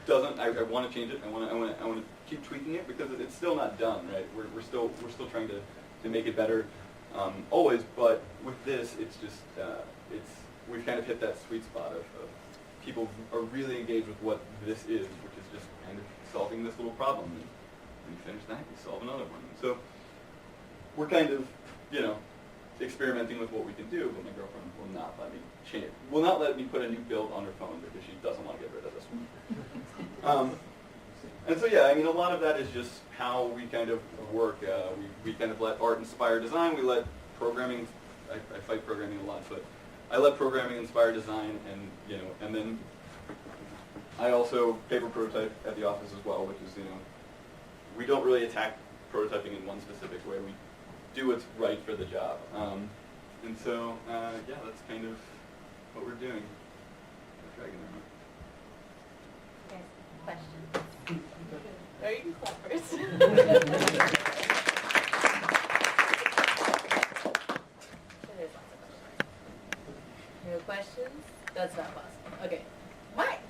doesn't. I want to change it. I want to keep tweaking it because it's still not done, right? We're still trying to make it better. Always, but with this, it's just we've kind of hit that sweet spot of people are really engaged with what this is, which is just kind of solving this little problem. And when you finish that, you solve another one. And so we're kind of, experimenting with what we can do, but my girlfriend will not let me change it. Will not let me put a new build on her phone because she doesn't want to get rid of this one. And so yeah, a lot of that is just how we kind of work. We kind of let art inspire design. We let programming. I fight programming a lot, but I let programming inspire design, and then I also paper prototype at the office as well, which is we don't really attack prototyping in one specific way. We do what's right for the job. And so yeah, that's kind of what we're doing. Okay, questions? Or you can clap first. There's lots of questions. No questions? That's not possible. Okay.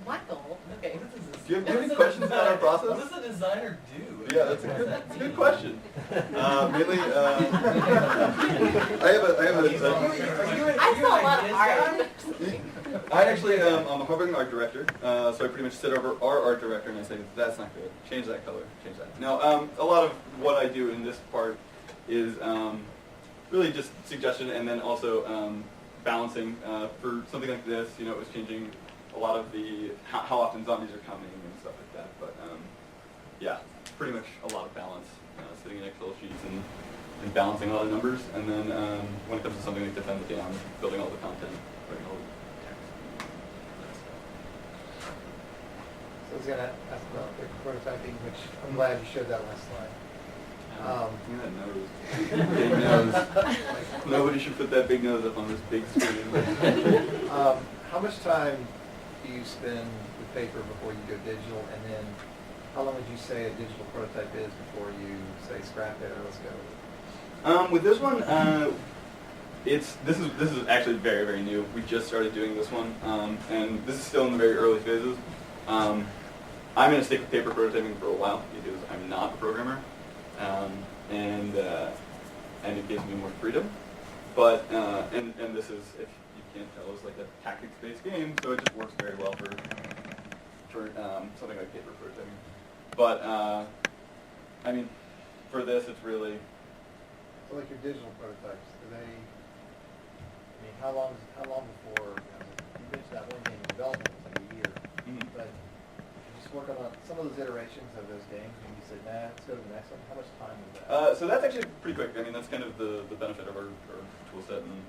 My goal. Okay. Do you have any questions about our process? What does the designer do? Yeah, that's a good question. Mainly, I I saw a lot of art. I actually I'm a hovering art director, so I pretty much sit over our art director and I say, that's not good, change that color, change that. Now, a lot of what I do in this part is really just suggestion, and then also balancing. For something like this, it was changing a lot of the, how often zombies are coming and stuff like that, but yeah, pretty much a lot of balance, sitting in Excel sheets and balancing all the numbers, and then when it comes to something like Defend the Dam, building all the content, writing all the text. So I was going to ask about the prototyping, which I'm glad you showed that last slide. That nose. Big nose. Nobody should put that big nose up on this big screen. How much time do you spend with paper before you go digital, and then how long would you say a digital prototype is before you say scrap it or let's go? With this one, this is actually very, very new. We just started doing this one, and this is still in the very early phases. I'm going to stick with paper prototyping for a while because I'm not a programmer, and it gives me more freedom. But and this is, if you can't tell, it's like a tactics-based game, so it just works very well for something like paper prototyping. But for this, it's really. So like your digital prototypes, do they? How long before? You mentioned that one game in development was like a year, but you just work on some of those iterations of those games, and you say, nah, let's go to the next one. How much time is that? So that's actually pretty quick. That's kind of the benefit of our tool set, and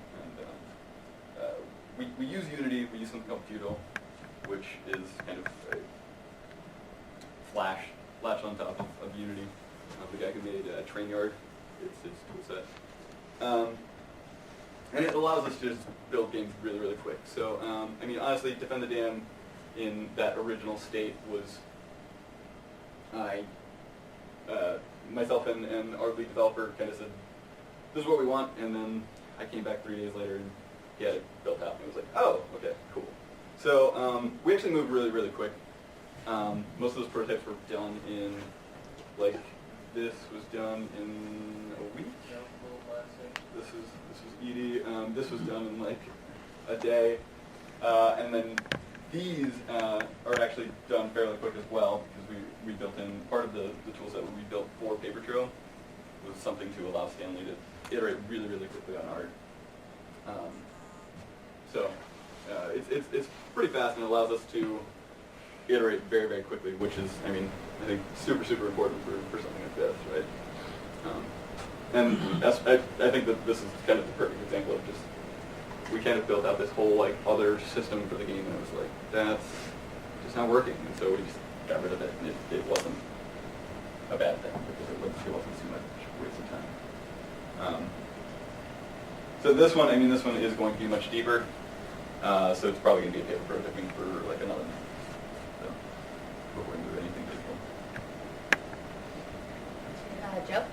we use Unity. We use something called Feudal, which is kind of a flash on top of Unity. The guy who made TrainYard, it's his tool set. And it allows us to just build games really, really quick. So, honestly, Defend the Dam in that original state was myself and our lead developer kind of said, this is what we want, and then I came back 3 days later and he had it built out, and it was like, oh, okay, cool. So we actually moved really, really quick. Most of those prototypes were done in, this was done in a week. This was Edie. This was done in a day, and then these are actually done fairly quick as well because we built in part of the tool set we built for Paper Trail was something to allow Stanley to iterate really, really quickly on art. So it's pretty fast, and it allows us to iterate very, very quickly, which is, I mean, I think super, super important for something like this, right? And I think that this is kind of the perfect example of just, we kind of built out this whole like other system for the game, and it was like, that's just not working, and so we just got rid of it, and it wasn't a bad thing, because it wasn't too much waste of time. So this one, I mean, this one is going to be much deeper, so it's probably going to be a paper prototyping for like another month, so before we move anything digital. Joe?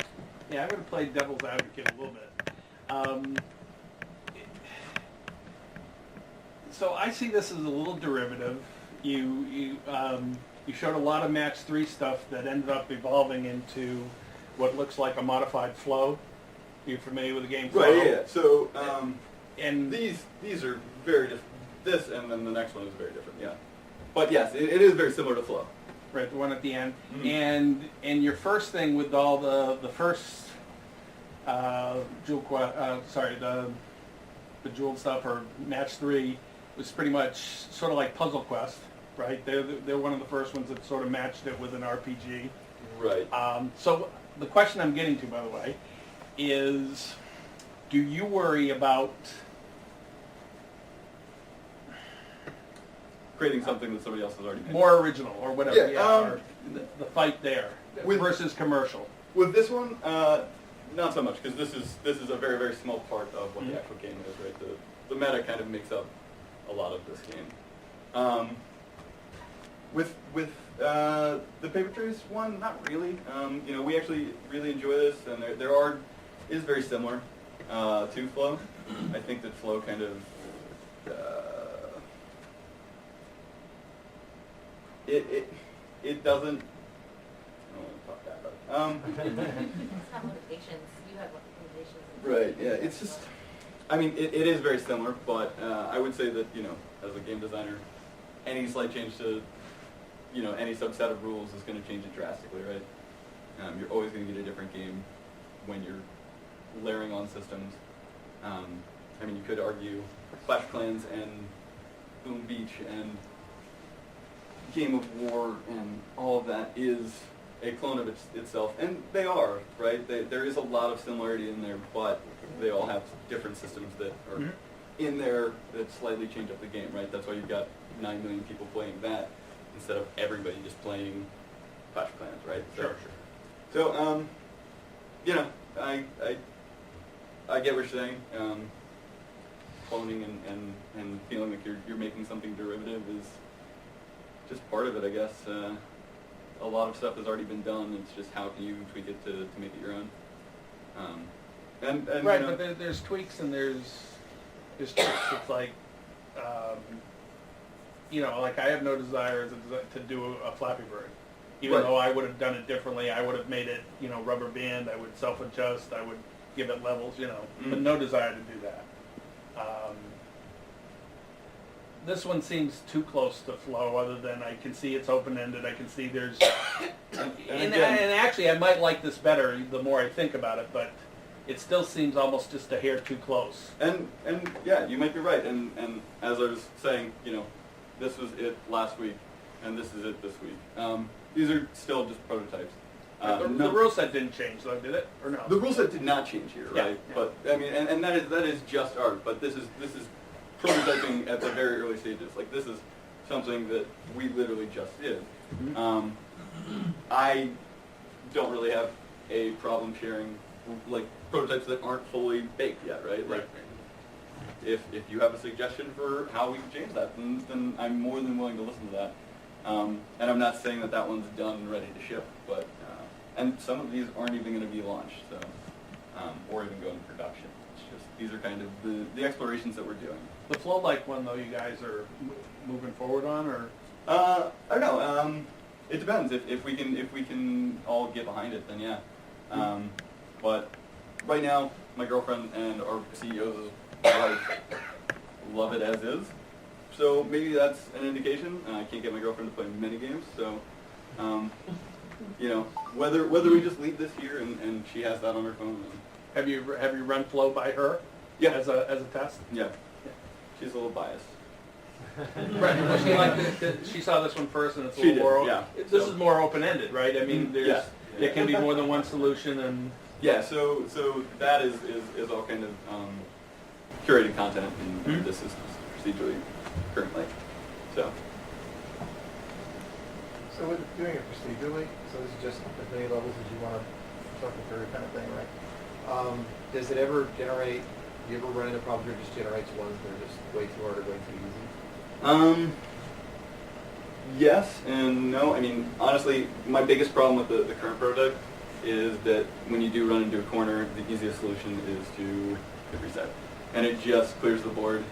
Yeah, I'm going to play devil's advocate a little bit. So I see this as a little derivative. You showed a lot of match 3 stuff that ended up evolving into what looks like a modified flow. Are you familiar with the game Flow? Right, yeah. So and these are very different. This and then the next one is very different, yeah. But yes, it is very similar to Flow. right, the one at the end, Mhm. and your first thing with all the first the jeweled stuff or match 3 was pretty much sort of like Puzzle Quest, right? They're one of the first ones that sort of matched it with an RPG. Right. So the question I'm getting to, by the way, is do you worry about Creating something that somebody else has already made. more original or whatever, Yeah, or the fight there versus commercial? With this one, not so much, because this is a very, very small part of what Mhm. the actual game is, right? The meta kind of makes up a lot of this game. With the Paper Trace one, not really. You know, we actually really enjoy this, and there is very similar to Flow. I think that Flow kind of it doesn't. I don't want to talk bad about it. It's not limitations. You have limitations. Right, yeah, it's just, I mean, it is very similar, but I would say that, you know, as a game designer, any slight change to, you know, any subset of rules is going to change it drastically, right? You're always going to get a different game when you're layering on systems. I mean, you could argue Clash of Clans and Boom Beach and Game of War and all of that is a clone of itself, and they are, right? There is a lot of similarity in there, but they all have different systems that are in there that slightly change up the game, right? That's why you've got 9 million people playing that instead of everybody just playing Clash of Clans, right? So, Sure. So, you know, I get what you're saying. Cloning and feeling like you're making something derivative is just part of it, I guess. A lot of stuff has already been done. It's just how can you tweak it to make it your own. And Right, you know, but there's tweaks and there's tweaks. It's like, you know, like I have no desire to do a Flappy Bird. Even Right. though I would have done it differently, I would have made it, you know, rubber band, I would self-adjust, I would give it levels, you know, but no desire to do that. This one seems too close to Flow, other than I can see it's open-ended, I can see there's... and actually, I might like this better the more I think about it, but it still seems almost just a hair too close. and yeah, you might be right. And as I was saying, you know, this was it last week, and this is it this week. These are still just prototypes. The rule set didn't change, though, did it? Or no? The rule set did not change here, Yeah, right? yeah. But I mean, and that is just art. But this is prototyping at the very early stages. Like, this is something that we literally just did. I don't really have a problem sharing like prototypes that aren't fully baked yet, right? Like, if you have a suggestion for how we can change that, then I'm more than willing to listen to that. And I'm not saying that one's done and ready to ship, but and some of these aren't even going to be launched, so or even go into production. It's just these are kind of the explorations that we're doing. The Flow-like one, though, you guys are moving forward on, or? I don't know. It depends. If we can all get behind it, then yeah. But right now, my girlfriend and our CEO's wife love it as is. So maybe that's an indication. I can't get my girlfriend to play many games, so you know, whether we just leave this here and she has that on her phone. Have you run Flow by her? Yeah. As a test? Yeah. She's a little biased. Right. Well, she liked she saw this one first, and it's a She little more. did, yeah. This So- is more open-ended, right? I mean, there's Yeah. there can be more than one solution, and Yeah, so that is all kind of curated content, and this is procedurally currently. So So with doing it procedurally, so this is just as many levels as you want to shuffle through kind of thing, right? Does it ever generate, do you ever run into problems where it just generates ones that are just way too hard or way too easy? Yes and no. I mean, honestly, my biggest problem with the current prototype is that when you do run into a corner, the easiest solution is to hit reset. And it just clears the board,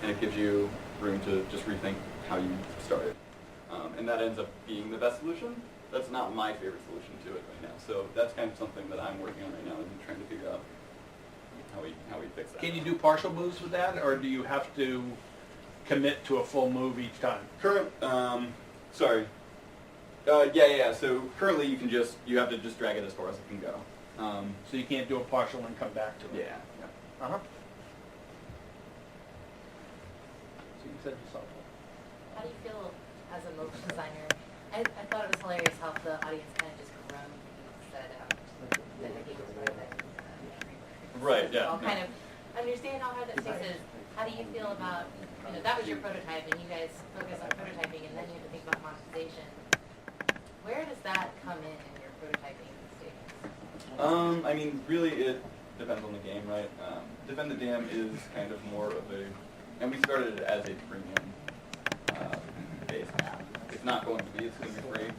and it gives you room to just rethink how you started. And that ends up being the best solution. That's not my favorite solution to it right now. So that's kind of something that I'm working on right now and trying to figure out how we fix that. can you do partial moves with that, or do you have to commit to a full move each time? Sorry. Yeah. So currently you have to just drag it as far as it can go. So you can't do a partial and come back to it. Yeah. Uh-huh. So you said yourself. How do you feel as a motion designer? I thought it was hilarious how the audience kind of just groaned when you said that the game was better than Right, yeah, All no. kind of understand how hard that takes is. How do you feel about, that was your prototype and you guys focus on prototyping and then you have to think about monetization. Where does that come in your prototyping stage? I mean, really, it depends on the game, right? Defend the Dam is kind of more of a, and we started it as a premium based app. It's not going to be. It's going to be free,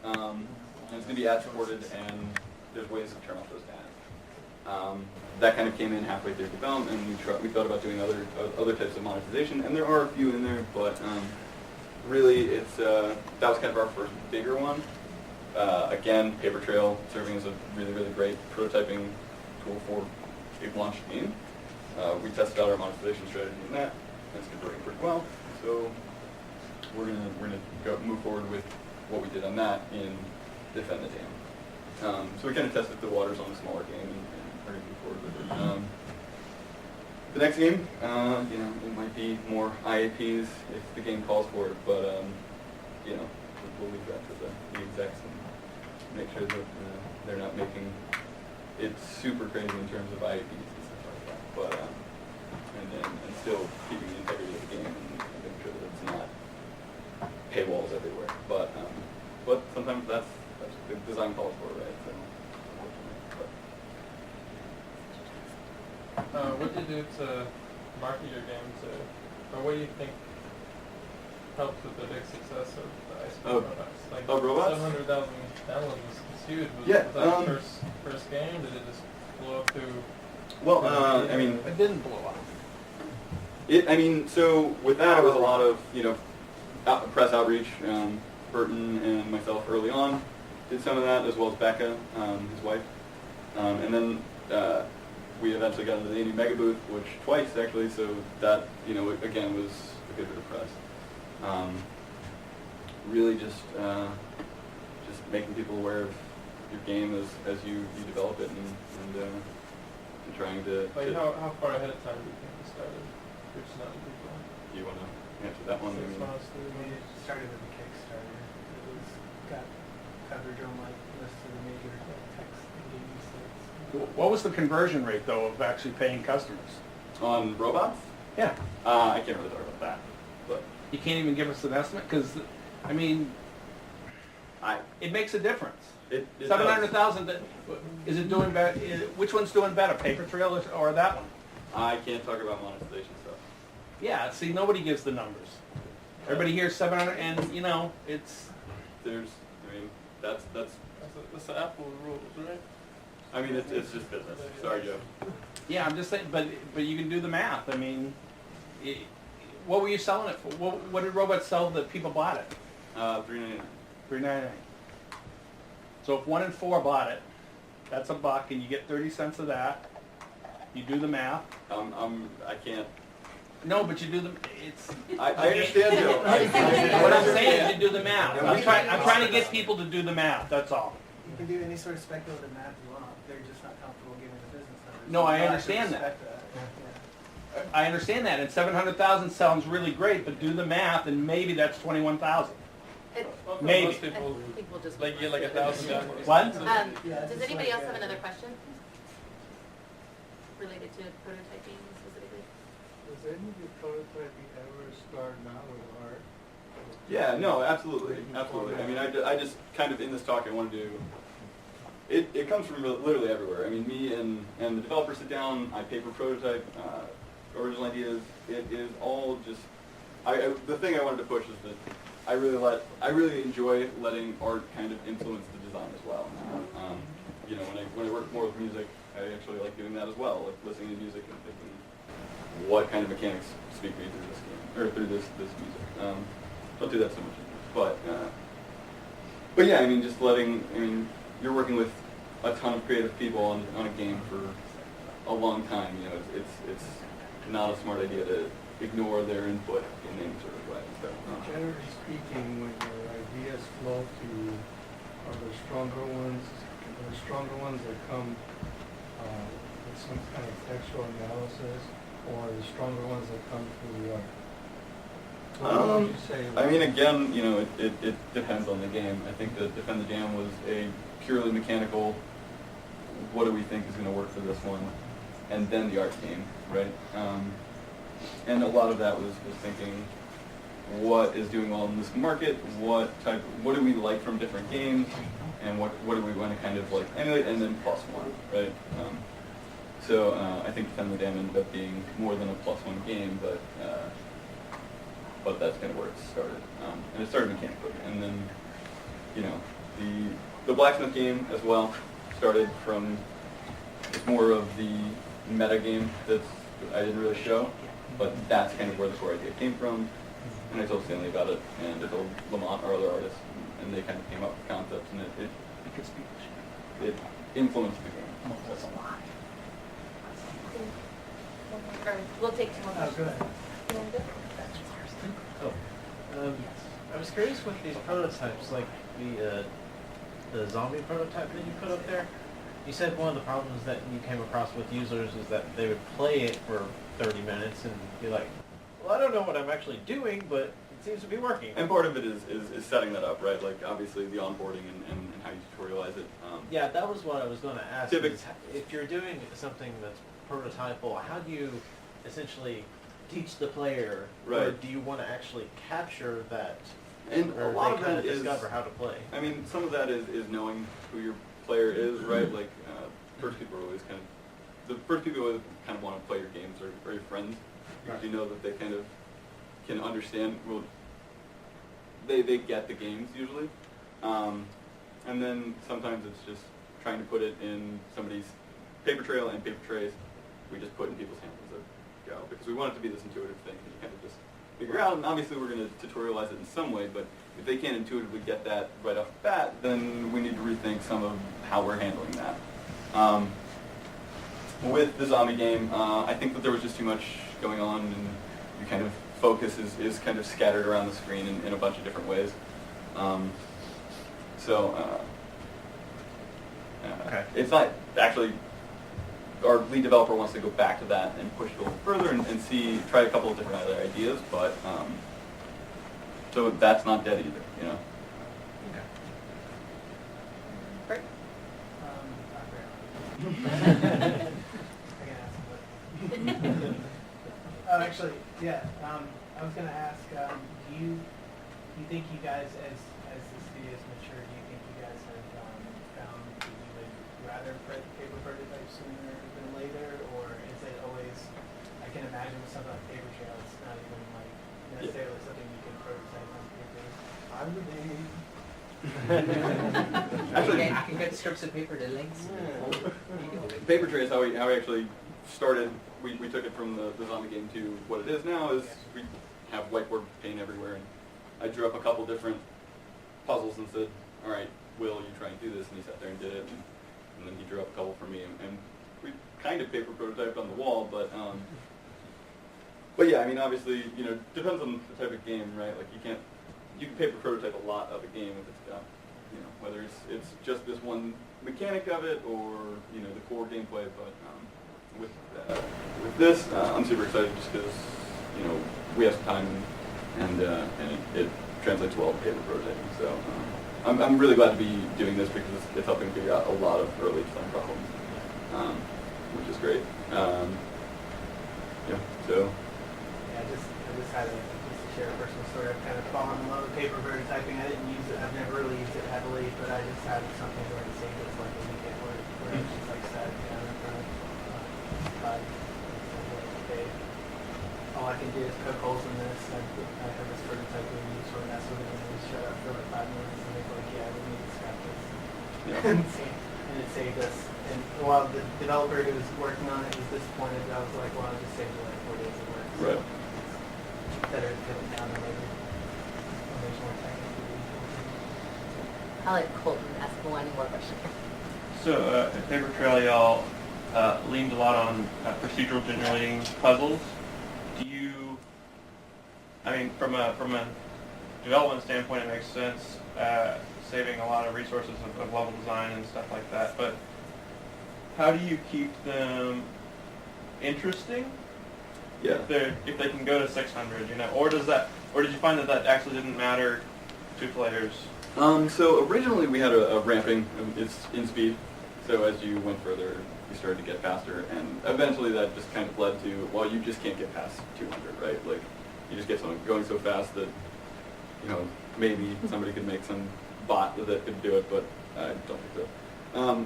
and it's going to be ad supported, and there's ways to turn off those ads. That kind of came in halfway through development, and we thought about doing other types of monetization, and there are a few in there, but really, it's that was kind of our first bigger one. Again, Paper Trail serving as a really, really great prototyping tool for a launched game. We tested out our monetization strategy in that. It's converting pretty well. So we're gonna move forward with what we did on that in Defend the Dam. So we kind of tested the waters on a smaller game, and we're gonna move forward with it. The next game, it might be more IAPs if the game calls for it, but we'll leave that to the execs and make sure that they're not making it super crazy in terms of IAPs and stuff like that. But and still keeping the integrity of the game and making sure that it's not paywalls everywhere. But sometimes that's the design calls for, right? So, What do you do to market your game or what do you think helped with the big success of the Ice Cream Robots? Of Robots? 700,000 downloads is huge. Was Yeah, that first game? Did it just blow up through? Well, I mean, It didn't blow up. So with that, it was a lot of press outreach. Burton and myself early on did some of that, as well as Becca, his wife, and then we eventually got into the Indie Mega Booth, which twice actually. So that again was a good bit of press. Really just making people aware of your game as you develop it and trying to. How far ahead of time do you think you started reaching out to people? Do you want to answer that one? 6 months through We started with a Kickstarter. It was got coverage on like most of the major text and gaming sites. What was the conversion rate, though, of actually paying customers? On robots? Yeah. I can't really talk about that, but You can't even give us an estimate? Because, I mean, it makes a difference. it 700,000, is it doing better? Which one's doing better, Paper Trail or that one? I can't talk about monetization stuff. Yeah, see, nobody gives the numbers. Everybody hears 700, and, it's... That's the Apple rules, right? it's just business. Sorry, Joe. Yeah, I'm just saying, but you can do the math. I mean, what were you selling it for? What did robots sell that people bought it? $3.99. $3.99. So if 1 in 4 bought it, that's $1, and you get 30 cents of that. You do the math. I can't. No, but you do the. It's. I understand, Joe. What I'm saying is you do the math. I'm trying to get people to do the math. That's all. You can do any sort of speculative math you want. They're just not comfortable giving the business numbers. No, I You understand have to that. respect I understand that, and 700,000 sounds really great, but do the math, and maybe that's 21,000. Well, Maybe. Most people, I think we'll just. like, get like $1,000. What? Does anybody else have another question? Related to prototyping specifically? Does any of your prototyping ever start now with art? Yeah, no, absolutely, absolutely. I mean, I just kind of in this talk I wanted to. It comes from literally everywhere. I mean, me and the developers sit down. I paper prototype original ideas. It is all just. The thing I wanted to push is that I really enjoy letting art kind of influence the design as well. You know, when I work more with music, I actually like doing that as well, like listening to music and thinking, what kind of mechanics speak me through this game or through this music. Don't do that so much, but yeah, I mean, just letting. I mean, you're working with a ton of creative people on a game for a long time. You know, it's not a smart idea to ignore their input in any sort of way. So, Generally speaking, when your ideas flow to, are the stronger ones that come with some kind of textual analysis, or the stronger ones that come through art? What would you say? I mean, again, you know, it depends on the game. I think that Defend the Dam was a purely mechanical, what do we think is going to work for this one, and then the art came, right? And a lot of that was thinking, what is doing well in this market, what do we like from different games, and what do we want to kind of like emulate, and then plus one, right? So I think Defend the Dam ended up being more than a +1 game, but that's kind of where it started. And it started mechanically, and then, you know, the blacksmith game as well started from, it's more of the meta game that I didn't really show, but that's kind of where the core idea came from. And I told Stanley about it, and I told Lamont, our other artist, and they kind of came up with concepts, and it influenced the game. That's a lot. We'll take two more Oh, questions. go ahead. I was curious with these prototypes, like the zombie prototype that you put up there. You said one of the problems that you came across with users is that they would play it for 30 minutes and be like, well, I don't know what I'm actually doing, but it seems to be working. And part of it is setting that up, right? Like, obviously, the onboarding and how you tutorialize it. Yeah, that was what I was going to ask. Typically, If you're doing something that's prototypal, how do you essentially teach the player, or right. do you want to actually capture that, And or a lot they of kind that of is discover how to play? I mean, some of that is knowing who your player is, right? Like, first people are always the first people always kind of want to play your games or your friends, because you know that they kind of can understand, well, they get the games usually. And then sometimes it's just trying to put it in somebody's paper trail, and paper trays we just put in people's hands as a go, because we want it to be this intuitive thing that you kind of just figure out. And obviously we're going to tutorialize it in some way, but if they can't intuitively get that right off the bat, then we need to rethink some of how we're handling that. With the zombie game, I think that there was just too much going on, and your kind of focus is kind of scattered around the screen in a bunch of different ways. It's not actually, our lead developer wants to go back to that and push it a little further and try a couple of different other ideas, but so that's not dead either, you know. Great. Oh, actually, yeah. I was gonna ask, do you think you guys, as the studio's mature, do you think you guys have found that you would rather paper prototypes sooner than later, or is it always? I can imagine with something like paper trail, it's not even like necessarily something you can prototype on paper. I believe. Actually, I can get strips of paper to links. Paper Tray is how we actually started. We took it from the zombie game to what it is now. Is we have whiteboard paint everywhere, and I drew up a couple different puzzles and said, "All right, Will, you try and do this," and he sat there and did it, and then he drew up a couple for me, and we kind of paper prototyped on the wall, but yeah, I mean, obviously, you know, depends on the type of game, right? Like you can paper prototype a lot of a game if it's got, you know, whether it's just this one mechanic of it or, you know, the core gameplay, but with this, I'm super excited just because we have some time and it translates well to paper prototyping. So I'm really glad to be doing this because it's helping figure out a lot of early design problems, which is great. Yeah. So. Yeah, I just had just to share a personal story. I've kind of fallen in love with paper prototyping. I didn't use it. I've never really used it heavily, but I just had something where it saved us like a weekend where I just like sat down in front of and said, okay, all I can do is poke holes in this. And I have this prototype we use for mess with it, and we shut up for like 5 minutes, and they're like, yeah, we need to scrap this. Yeah. And it saved us. And while the developer who was working on it was disappointed, I was like, well, I just saved you like 4 days of work. So Right. it's better to put it down than later. When there's more technical. I'll let Colton ask one more question. So at Paper Trail, y'all leaned a lot on procedural generating puzzles. Do you, I mean, from a development standpoint, it makes sense, saving a lot of resources of level design and stuff like that, but how do you keep them interesting? Yeah. If they can go to 600, or did you find that actually didn't matter to players? So originally we had a ramping in speed. So as you went further, you started to get faster, and eventually that just kind of led to, well, you just can't get past 200, right? Like, you just get something going so fast that, maybe somebody could make some bot that could do it, but I don't think so.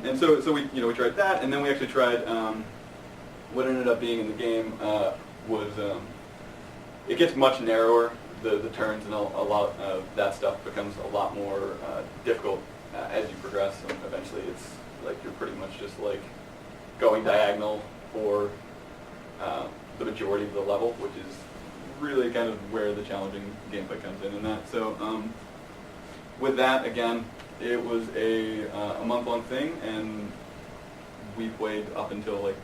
And so we tried that, and then we actually tried, what ended up being in the game was, it gets much narrower, the turns, and a lot of that stuff becomes a lot more difficult as you progress, and eventually it's like you're pretty much just like going diagonal for the majority of the level, which is really kind of where the challenging gameplay comes in that. So with that, again, it was a month-long thing, and we played up until like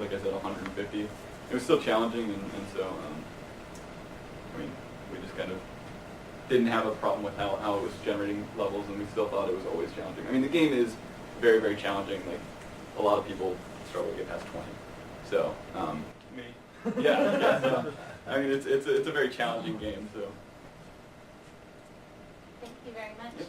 I said, 150. It was still challenging, and so we just kind of didn't have a problem with how it was generating levels, and we still thought it was always challenging. I mean, the game is very, very challenging. Like, a lot of people struggle to get past 20. So, Me. yeah. So, I mean, it's a very challenging game. So. Thank you very much. Yep.